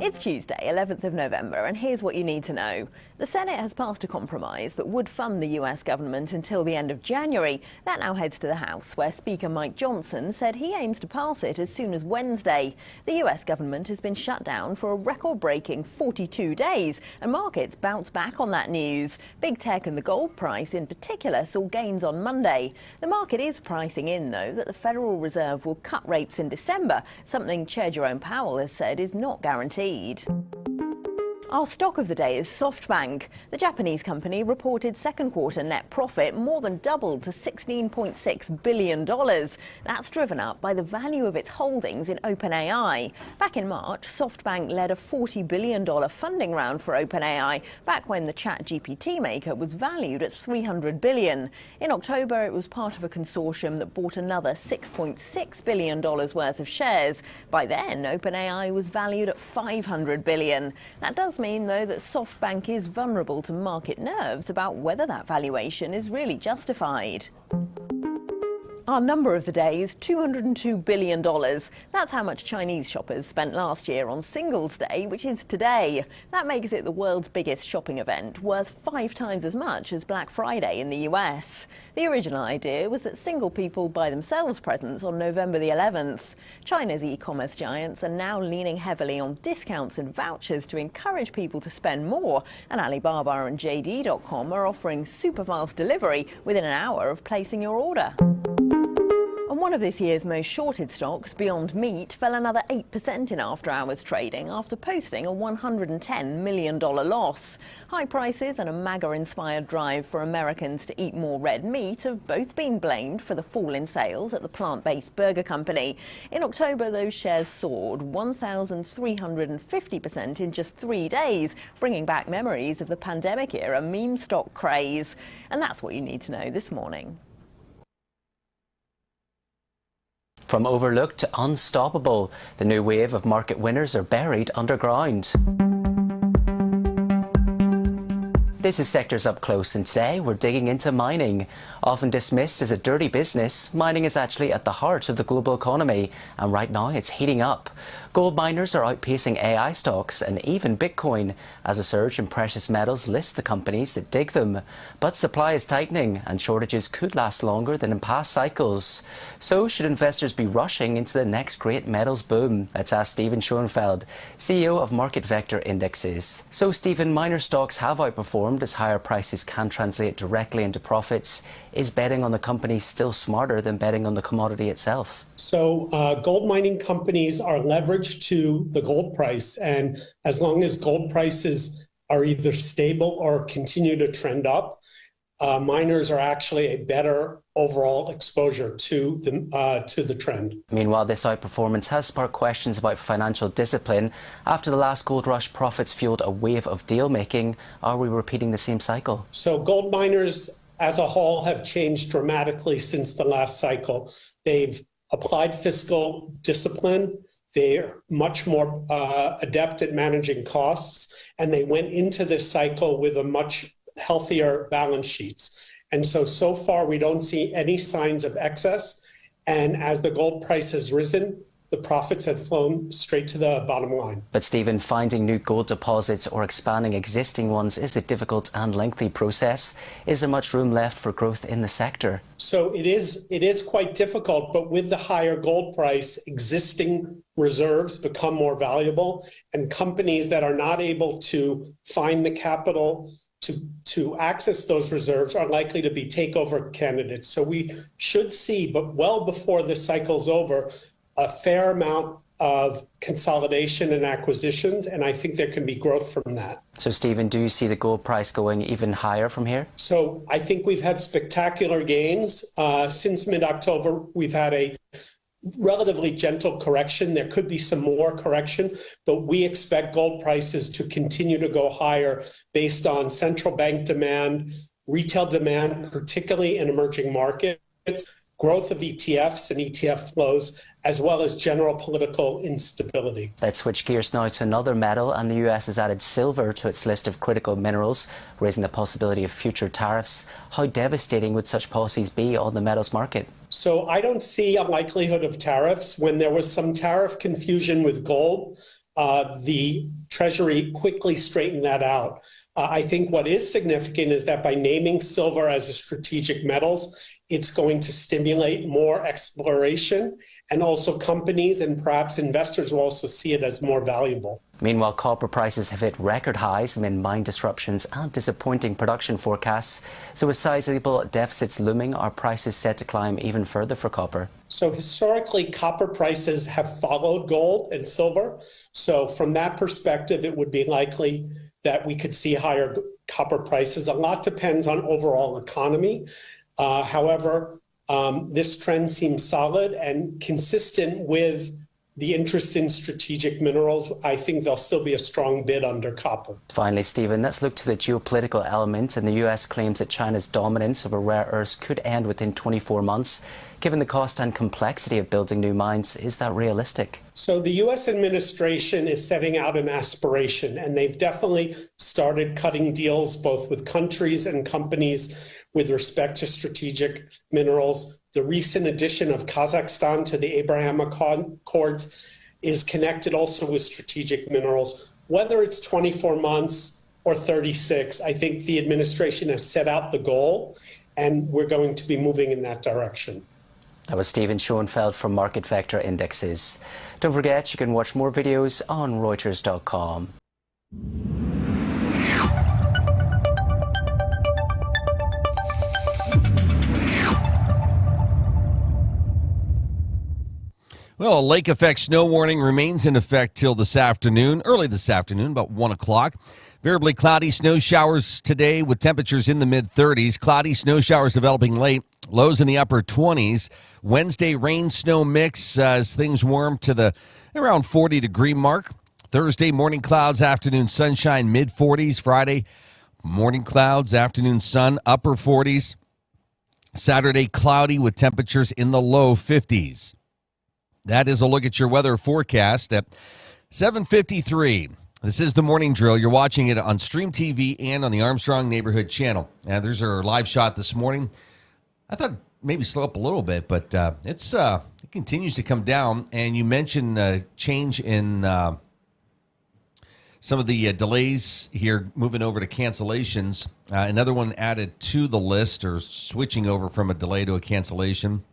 It's Tuesday, 11th of November, and here's what you need to know. The Senate has passed a compromise that would fund the U.S. government until the end of January. That now heads to the House, where Speaker Mike Johnson said he aims to pass it as soon as Wednesday. The U.S. government has been shut down for a record-breaking 42 days, and markets bounced back on that news. Big tech and the gold price in particular saw gains on Monday. The market is pricing in, though, that the Federal Reserve will cut rates in December, something Chair Jerome Powell has said is not guaranteed. Our stock of the day is SoftBank. The Japanese company reported second quarter net profit more than doubled to $16.6 billion. That's driven up by the value of its holdings in OpenAI. Back in March, SoftBank led a $40 billion funding round for OpenAI, back when the ChatGPT maker was valued at $300 billion. In October, it was part of a consortium that bought another $6.6 billion worth of shares. By then, OpenAI was valued at $500 billion. That does mean, though, that SoftBank is vulnerable to market nerves about whether that valuation is really justified. Our number of the day is $202 billion. That's how much Chinese shoppers spent last year on Singles Day, which is today. That makes it the world's biggest shopping event, worth 5 times as much as Black Friday in the US. The original idea was that single people buy themselves presents on November the 11th. China's e-commerce giants are now leaning heavily on discounts and vouchers to encourage people to spend more, and Alibaba and JD.com are offering super fast delivery within an hour of placing your order. One of this year's most shorted stocks, Beyond Meat, fell another 8% in after-hours trading after posting a $110 million loss. High prices and a MAGA-inspired drive for Americans to eat more red meat have both been blamed for the fall in sales at the plant-based burger company. In October, those shares soared 1,350% in just 3 days, bringing back memories of the pandemic-era meme stock craze. And that's what you need to know this morning. From overlooked to unstoppable, the new wave of market winners are buried underground. This is Sectors Up Close, and today we're digging into mining. Often dismissed as a dirty business, mining is actually at the heart of the global economy, and right now it's heating up. Gold miners are outpacing AI stocks and even Bitcoin as a surge in precious metals lifts the companies that dig them. But supply is tightening and shortages could last longer than in past cycles. So should investors be rushing into the next great metals boom? Let's ask Stephen Schoenfeld, CEO of Market Vector Indexes. So Stephen, miner stocks have outperformed as higher prices can translate directly into profits. Is betting on the company still smarter than betting on the commodity itself? So gold mining companies are leveraged to the gold price, and as long as gold prices are either stable or continue to trend up, miners are actually a better overall exposure to the trend. Meanwhile, this outperformance has sparked questions about financial discipline. After the last gold rush, profits fueled a wave of deal making. Are we repeating the same cycle? So gold miners as a whole have changed dramatically since the last cycle. They've applied fiscal discipline. They're much more adept at managing costs, and they went into this cycle with a much healthier balance sheets. And so far, we don't see any signs of excess. And as the gold price has risen, the profits have flown straight to the bottom line. But Stephen, finding new gold deposits or expanding existing ones is a difficult and lengthy process. Is there much room left for growth in the sector? So it is quite difficult, but with the higher gold price, existing reserves become more valuable, and companies that are not able to find the capital to access those reserves are likely to be takeover candidates. So we should see, but well before this cycle's over, a fair amount of consolidation and acquisitions, and I think there can be growth from that. So, Stephen, do you see the gold price going even higher from here? So I think we've had spectacular gains. Since mid-October, we've had a relatively gentle correction. There could be some more correction, but we expect gold prices to continue to go higher based on central bank demand, retail demand, particularly in emerging markets, growth of ETFs and ETF flows, as well as general political instability. Let's switch gears now to another metal, and the US has added silver to its list of critical minerals, raising the possibility of future tariffs. How devastating would such policies be on the metals market? So I don't see a likelihood of tariffs. When there was some tariff confusion with gold, the Treasury quickly straightened that out. I think what is significant is that by naming silver as a strategic metals, it's going to stimulate more exploration, and also companies and perhaps investors will also see it as more valuable. Meanwhile, copper prices have hit record highs amid mine disruptions and disappointing production forecasts. So with sizable deficits looming, are prices set to climb even further for copper? So historically, copper prices have followed gold and silver. So from that perspective, it would be likely that we could see higher copper prices. A lot depends on overall economy. However, this trend seems solid and consistent with the interest in strategic minerals. I think there'll still be a strong bid under copper. Finally, Stephen, let's look to the geopolitical element. And the US claims that China's dominance over rare earths could end within 24 months. Given the cost and complexity of building new mines, is that realistic? So the US administration is setting out an aspiration, and they've definitely started cutting deals both with countries and companies with respect to strategic minerals. The recent addition of Kazakhstan to the Abraham Accords is connected also with strategic minerals. Whether it's 24 months or 36, I think the administration has set out the goal, and we're going to be moving in that direction. That was Stephen Schoenfeld from Market Vector Indexes. Don't forget, you can watch more videos on Reuters.com. Well, a lake effect snow warning remains in effect till this afternoon, early this afternoon, about 1 o'clock. Variably cloudy snow showers today with temperatures in the mid-30s. Cloudy snow showers developing late, lows in the upper 20s. Wednesday, rain-snow mix as things warm to the around 40-degree mark. Thursday, morning clouds, afternoon sunshine, mid-40s. Friday, morning clouds, afternoon sun, upper 40s. Saturday, cloudy with temperatures in the low 50s. That is a look at your weather forecast at 7:53. This is the Morning Drill. You're watching it on Stream TV and on the Armstrong Neighborhood Channel. And there's our live shot this morning. I thought maybe slow up a little bit, but it continues to come down. And you mentioned change in some of the delays here, moving over to cancellations. Another one added to the list, or switching over from a delay to a cancellation.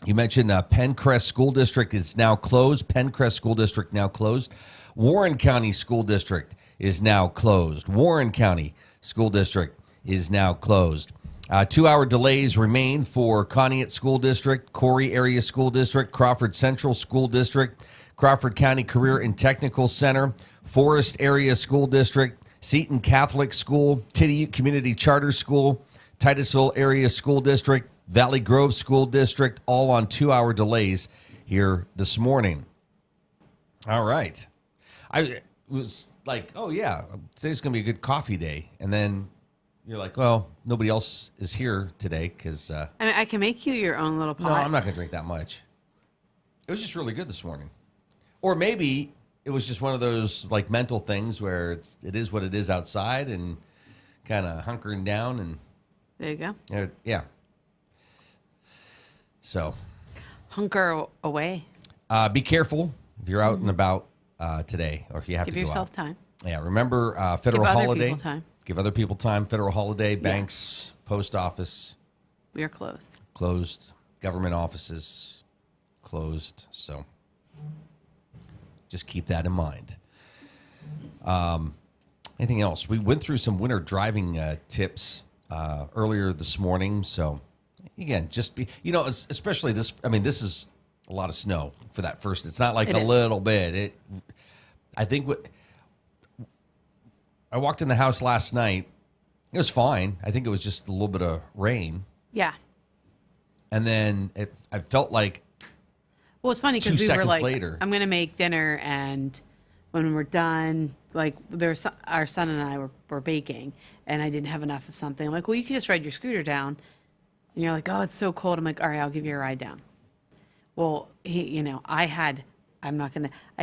You mentioned Pencrest School District is now closed. Pencrest School District now closed. Warren County School District is now closed. Warren County School District is now closed. 2-hour delays remain for Conneaut School District, Corey Area School District, Crawford Central School District, Crawford County Career and Technical Center, Forest Area School District, Seton Catholic School, Titusville Community Charter School, Titusville Area School District, Valley Grove School District, all on 2-hour delays here this morning. All right. I was like, oh, yeah, today's going to be a good coffee day. And then you're like, well, nobody else is here today because... I mean, I can make you your own little pot. No, I'm not going to drink that much. It was just really good this morning. Or maybe it was just one of those like mental things where it is what it is outside and kind of hunkering down. And there you go. Yeah. So. Hunker away. Be careful if you're out and about today, or if you have to go out. Give yourself time. Yeah, remember federal holiday. Give other people time. Give other people time. Federal holiday, banks, post office. We are closed. Closed. Government offices closed. So just keep that in mind. Anything else? We went through some winter driving tips earlier this morning. So again, just be, especially this. I mean, this is a lot of snow for that first. It's not like a little bit. I think I walked in the house last night. It was fine. I think it was just a little bit of rain. Yeah. And then I felt like. Well, it's funny because we were like, later. I'm going to make dinner, and when we're done, like our son and I were baking, and I didn't have enough of something. I'm like, well, you can just ride your scooter down. And you're like, oh, it's so cold. I'm like, all right, I'll give you a ride down. Well, I had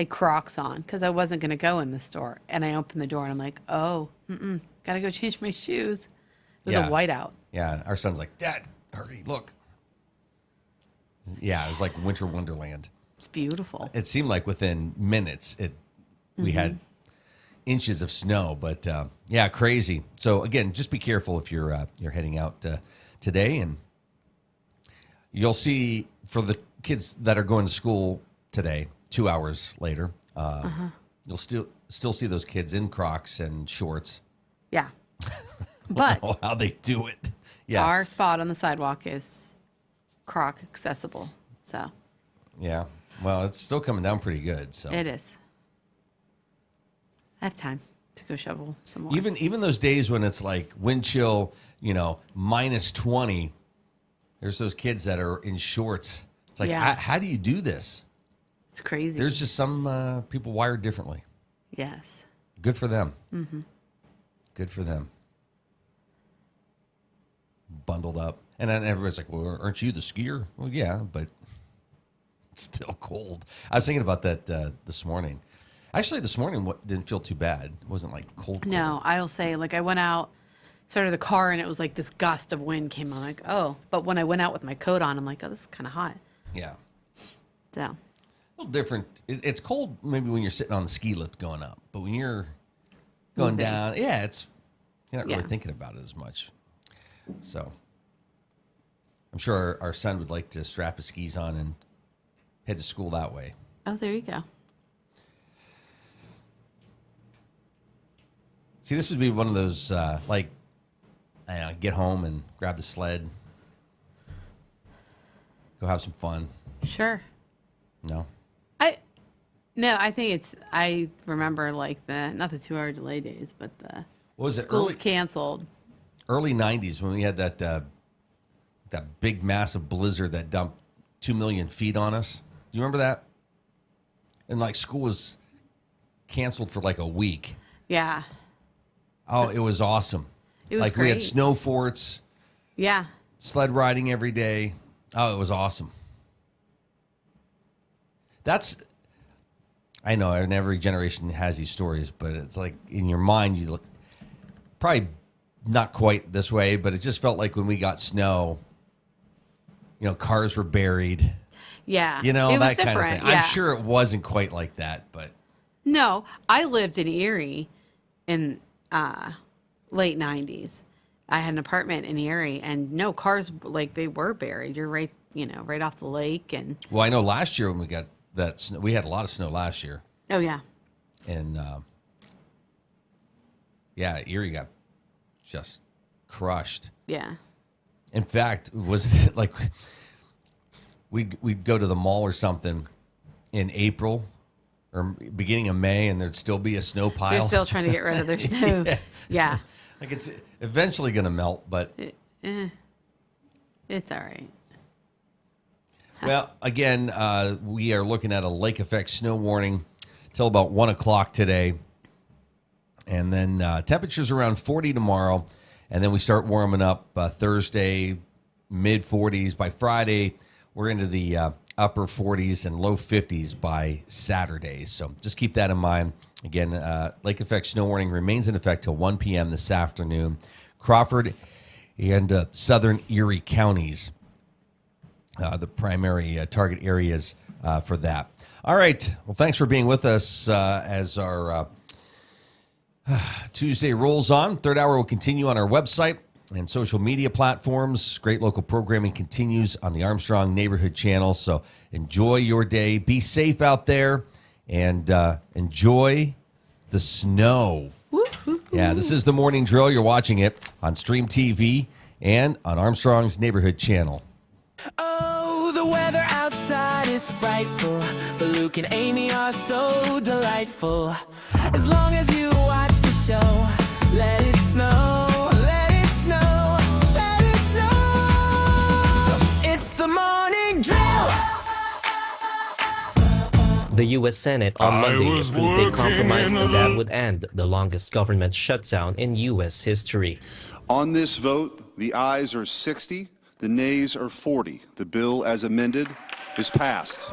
Crocs on because I wasn't going to go in the store. And I opened the door and I'm like, oh, got to go change my shoes. It was a whiteout. Yeah. Our son's like, Dad, hurry, look. Yeah, it was like winter wonderland. It's beautiful. It seemed like within minutes we had inches of snow, but yeah, crazy. So again, just be careful if you're heading out today, and you'll see for the kids that are going to school today, 2 hours later, you'll still see those kids in Crocs and shorts. Yeah, but I don't know how they do it. Yeah, our spot on the sidewalk is Croc accessible. So yeah, well, it's still coming down pretty good. So it is. I have time to go shovel some more. Even those days when it's like wind chill, minus 20, there's those kids that are in shorts. It's like, how do you do this? It's crazy. There's just some people wired differently. Yes. Good for them. Mm-hmm. Good for them. Bundled up. And then everybody's like, well, aren't you the skier? Well, yeah, but it's still cold. I was thinking about that this morning. Actually, this morning didn't feel too bad. It wasn't like cold. No, I'll say, like, I went out, started the car, and it was like this gust of wind came on. Like, oh. But when I went out with my coat on, I'm like, oh, this is kind of hot. Yeah. So. A little different. It's cold maybe when you're sitting on the ski lift going up. But when you're going down, you're not really thinking about it as much. So I'm sure our son would like to strap his skis on and head to school that way. Oh, there you go. See, this would be one of those, get home and grab the sled, go have some fun. Sure. No. No, I think it's. I remember like not the 2-hour delay days, but the What was it? schools canceled. Early 90s when we had that big massive blizzard that dumped 2 million feet on us. Do you remember that? And like school was canceled for like a week. Yeah. Oh, it was awesome. It was like great. we had snow forts. Yeah. Sled riding every day. Oh, it was awesome. I know, and every generation has these stories, but it's like in your mind, you look probably not quite this way, but it just felt like when we got snow, cars were buried. Yeah. It was that kind of thing. Yeah. I'm sure it wasn't quite like that, but. No, I lived in Erie in late 90s. I had an apartment in Erie, and no cars, like they were buried. You're right, right off the lake. And well, I know last year when we got that snow, we had a lot of snow last year. Oh, yeah. And, Erie got just crushed. Yeah. In fact, was it like we'd go to the mall or something in April or beginning of May, and there'd still be a snow pile. They're still trying to get rid of their snow. Yeah. Like it's eventually going to melt, but it's all right. Well, again, we are looking at a lake effect snow warning till about 1 o'clock today. And then temperatures around 40 tomorrow. And then we start warming up Thursday, mid-40s. By Friday, we're into the upper 40s and low 50s by Saturday. So just keep that in mind. Again, lake effect snow warning remains in effect till 1 p.m. this afternoon. Crawford and southern Erie counties, the primary target areas for that. All right. Well, thanks for being with us as our Tuesday rolls on. Third hour will continue on our website and social media platforms. Great local programming continues on the Armstrong Neighborhood Channel. So enjoy your day. Be safe out there and enjoy the snow. Yeah, this is the morning drill. You're watching it on Stream TV and on Armstrong's Neighborhood Channel. Oh, the weather outside is frightful, but Luke and Amy are so delightful. As long as you watch the show, let it snow, let it snow, let it snow. It's the morning drill. The U.S. Senate on Monday approved a compromise that would end the longest government shutdown in U.S. history. On this vote, the ayes are 60, the nays are 40. The bill as amended is passed.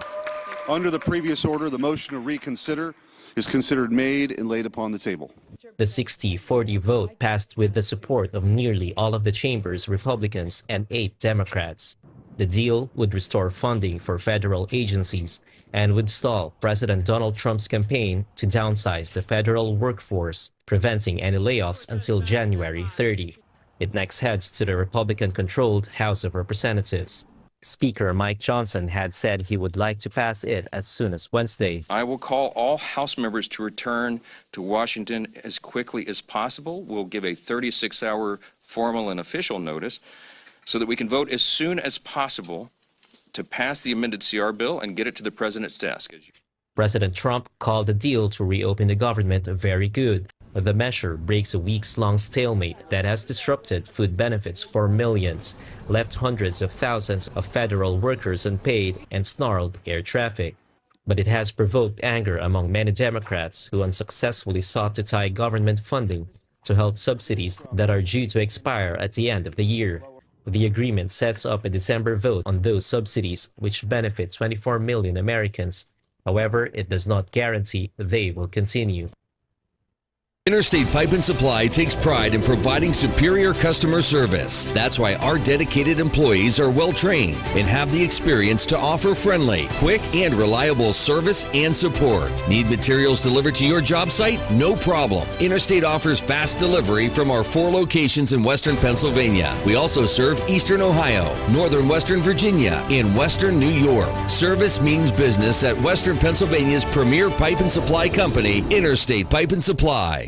Under the previous order, the motion to reconsider is considered made and laid upon the table. The 60-40 vote passed with the support of nearly all of the chamber's Republicans and 8 Democrats. The deal would restore funding for federal agencies and would stall President Donald Trump's campaign to downsize the federal workforce, preventing any layoffs until January 30. It next heads to the Republican-controlled House of Representatives. Speaker Mike Johnson had said he would like to pass it as soon as Wednesday. I will call all House members to return to Washington as quickly as possible. We'll give a 36-hour formal and official notice so that we can vote as soon as possible to pass the amended CR bill and get it to the president's desk. President Trump called the deal to reopen the government very good. The measure breaks a weeks-long stalemate that has disrupted food benefits for millions, left hundreds of thousands of federal workers unpaid, and snarled air traffic. But it has provoked anger among many Democrats who unsuccessfully sought to tie government funding to health subsidies that are due to expire at the end of the year. The agreement sets up a December vote on those subsidies, which benefit 24 million Americans. However, it does not guarantee they will continue. Interstate Pipe and Supply takes pride in providing superior customer service. That's why our dedicated employees are well trained and have the experience to offer friendly, quick, and reliable service and support. Need materials delivered to your job site? No problem. Interstate offers fast delivery from our 4 locations in Western Pennsylvania. We also serve Eastern Ohio, Northern Western Virginia, and Western New York. Service means business at Western Pennsylvania's premier pipe and supply company, Interstate Pipe and Supply.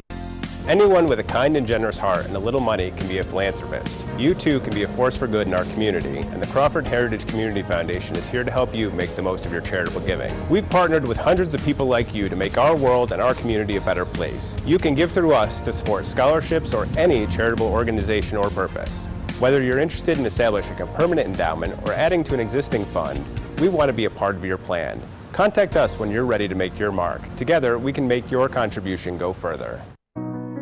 Anyone with a kind and generous heart and a little money can be a philanthropist. You too can be a force for good in our community, and the Crawford Heritage Community Foundation is here to help you make the most of your charitable giving. We've partnered with hundreds of people like you to make our world and our community a better place. You can give through us to support scholarships or any charitable organization or purpose. Whether you're interested in establishing a permanent endowment or adding to an existing fund, we want to be a part of your plan. Contact us when you're ready to make your mark. Together, we can make your contribution go further.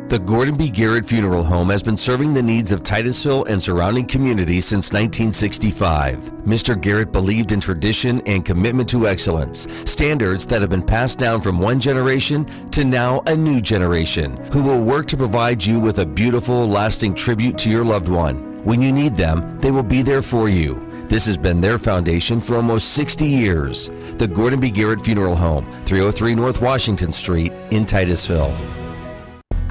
The Gordon B. Garrett Funeral Home has been serving the needs of Titusville and surrounding communities since 1965. Mr. Garrett believed in tradition and commitment to excellence, standards that have been passed down from one generation to now a new generation, who will work to provide you with a beautiful, lasting tribute to your loved one. When you need them, they will be there for you. This has been their foundation for almost 60 years. The Gordon B. Garrett Funeral Home, 303 North Washington Street in Titusville.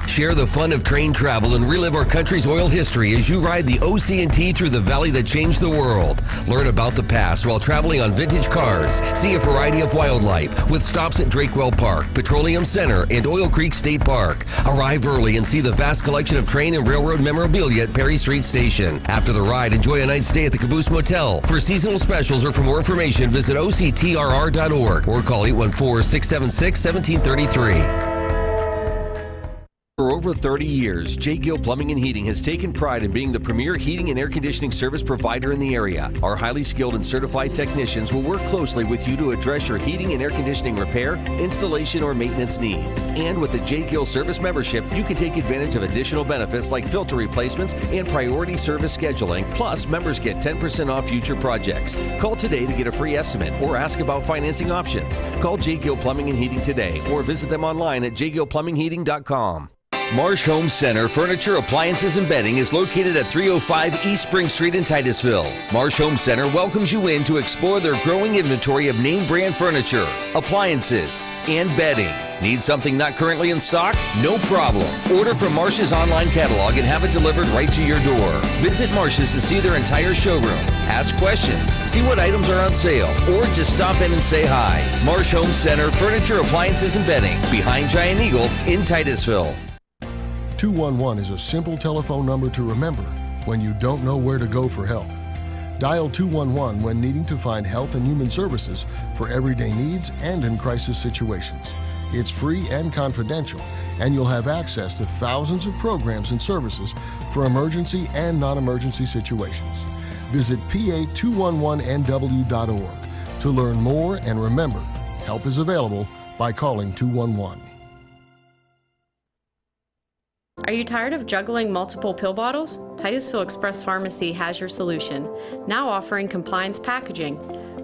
Share the fun of train travel and relive our country's oil history as you ride the OC&T through the valley that changed the world. Learn about the past while traveling on vintage cars. See a variety of wildlife with stops at Drakewell Park, Petroleum Center, and Oil Creek State Park. Arrive early and see the vast collection of train and railroad memorabilia at Perry Street Station. After the ride, enjoy a night's stay at the Caboose Motel. For seasonal specials or for more information, visit octrr.org or call 814-676-1733. For over 30 years, J. Gill Plumbing and Heating has taken pride in being the premier heating and air conditioning service provider in the area. Our highly skilled and certified technicians will work closely with you to address your heating and air conditioning repair, installation, or maintenance needs. And with the J. Gill Service membership, you can take advantage of additional benefits like filter replacements and priority service scheduling. Plus, members get 10% off future projects. Call today to get a free estimate or ask about financing options. Call J. Gill Plumbing and Heating today or visit them online at jgillplumbingheating.com. Marsh Home Center Furniture, Appliances, and Bedding is located at 305 East Spring Street in Titusville. Marsh Home Center welcomes you in to explore their growing inventory of name brand furniture, appliances, and bedding. Need something not currently in stock? No problem. Order from Marsh's online catalog and have it delivered right to your door. Visit Marsh's to see their entire showroom. Ask questions, see what items are on sale, or just stop in and say hi. Marsh Home Center Furniture, Appliances, and Bedding, behind Giant Eagle in Titusville. 211 is a simple telephone number to remember when you don't know where to go for help. Dial 211 when needing to find health and human services for everyday needs and in crisis situations. It's free and confidential, and you'll have access to thousands of programs and services for emergency and non-emergency situations. Visit pa211nw.org to learn more, and remember, help is available by calling 211. Are you tired of juggling multiple pill bottles? Titusville Express Pharmacy has your solution, now offering compliance packaging.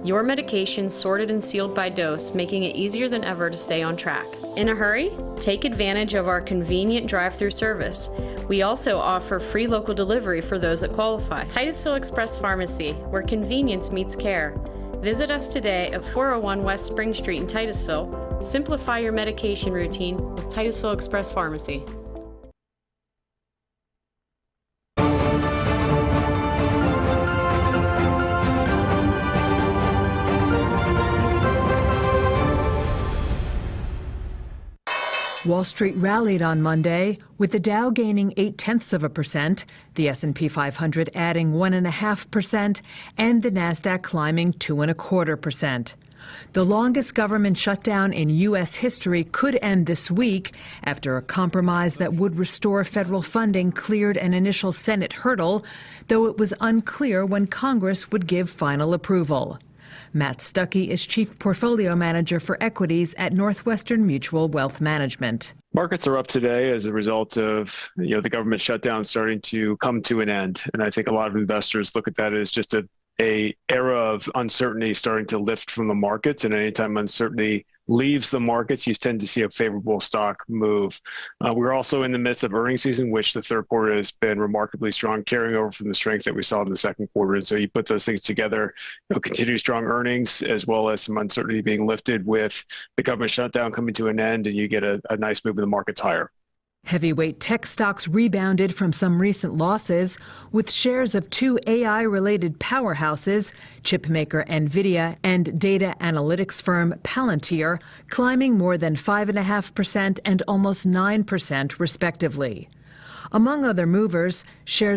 Your medication sorted and sealed by dose, making it easier than ever to stay on track. In a hurry? Take advantage of our convenient drive-through service. We also offer free local delivery for those that qualify. Titusville Express Pharmacy, where convenience meets care. Visit us today at 401 West Spring Street in Titusville. Simplify your medication routine with Titusville Express Pharmacy. Wall Street rallied on Monday, with the Dow gaining 0.8%, the S&P 500 adding 1.5%, and the Nasdaq climbing 2.25%. The longest government shutdown in U.S. history could end this week after a compromise that would restore federal funding cleared an initial Senate hurdle, though it was unclear when Congress would give final approval. Matt Stuckey is Chief Portfolio Manager for Equities at Northwestern Mutual Wealth Management. Markets are up today as a result of the government shutdown starting to come to an end. And I think a lot of investors look at that as just a era of uncertainty starting to lift from the markets. And anytime uncertainty leaves the markets, you tend to see a favorable stock move. We're also in the midst of earnings season, which the third quarter has been remarkably strong, carrying over from the strength that we saw in the second quarter. And so you put those things together, continued strong earnings, as well as some uncertainty being lifted with the government shutdown coming to an end, and you get a nice move in the markets higher. Heavyweight tech stocks rebounded from some recent losses, with shares of two AI-related powerhouses, chipmaker NVIDIA and data analytics firm Palantir, climbing more than 5.5% and almost 9% respectively. Among other movers, shares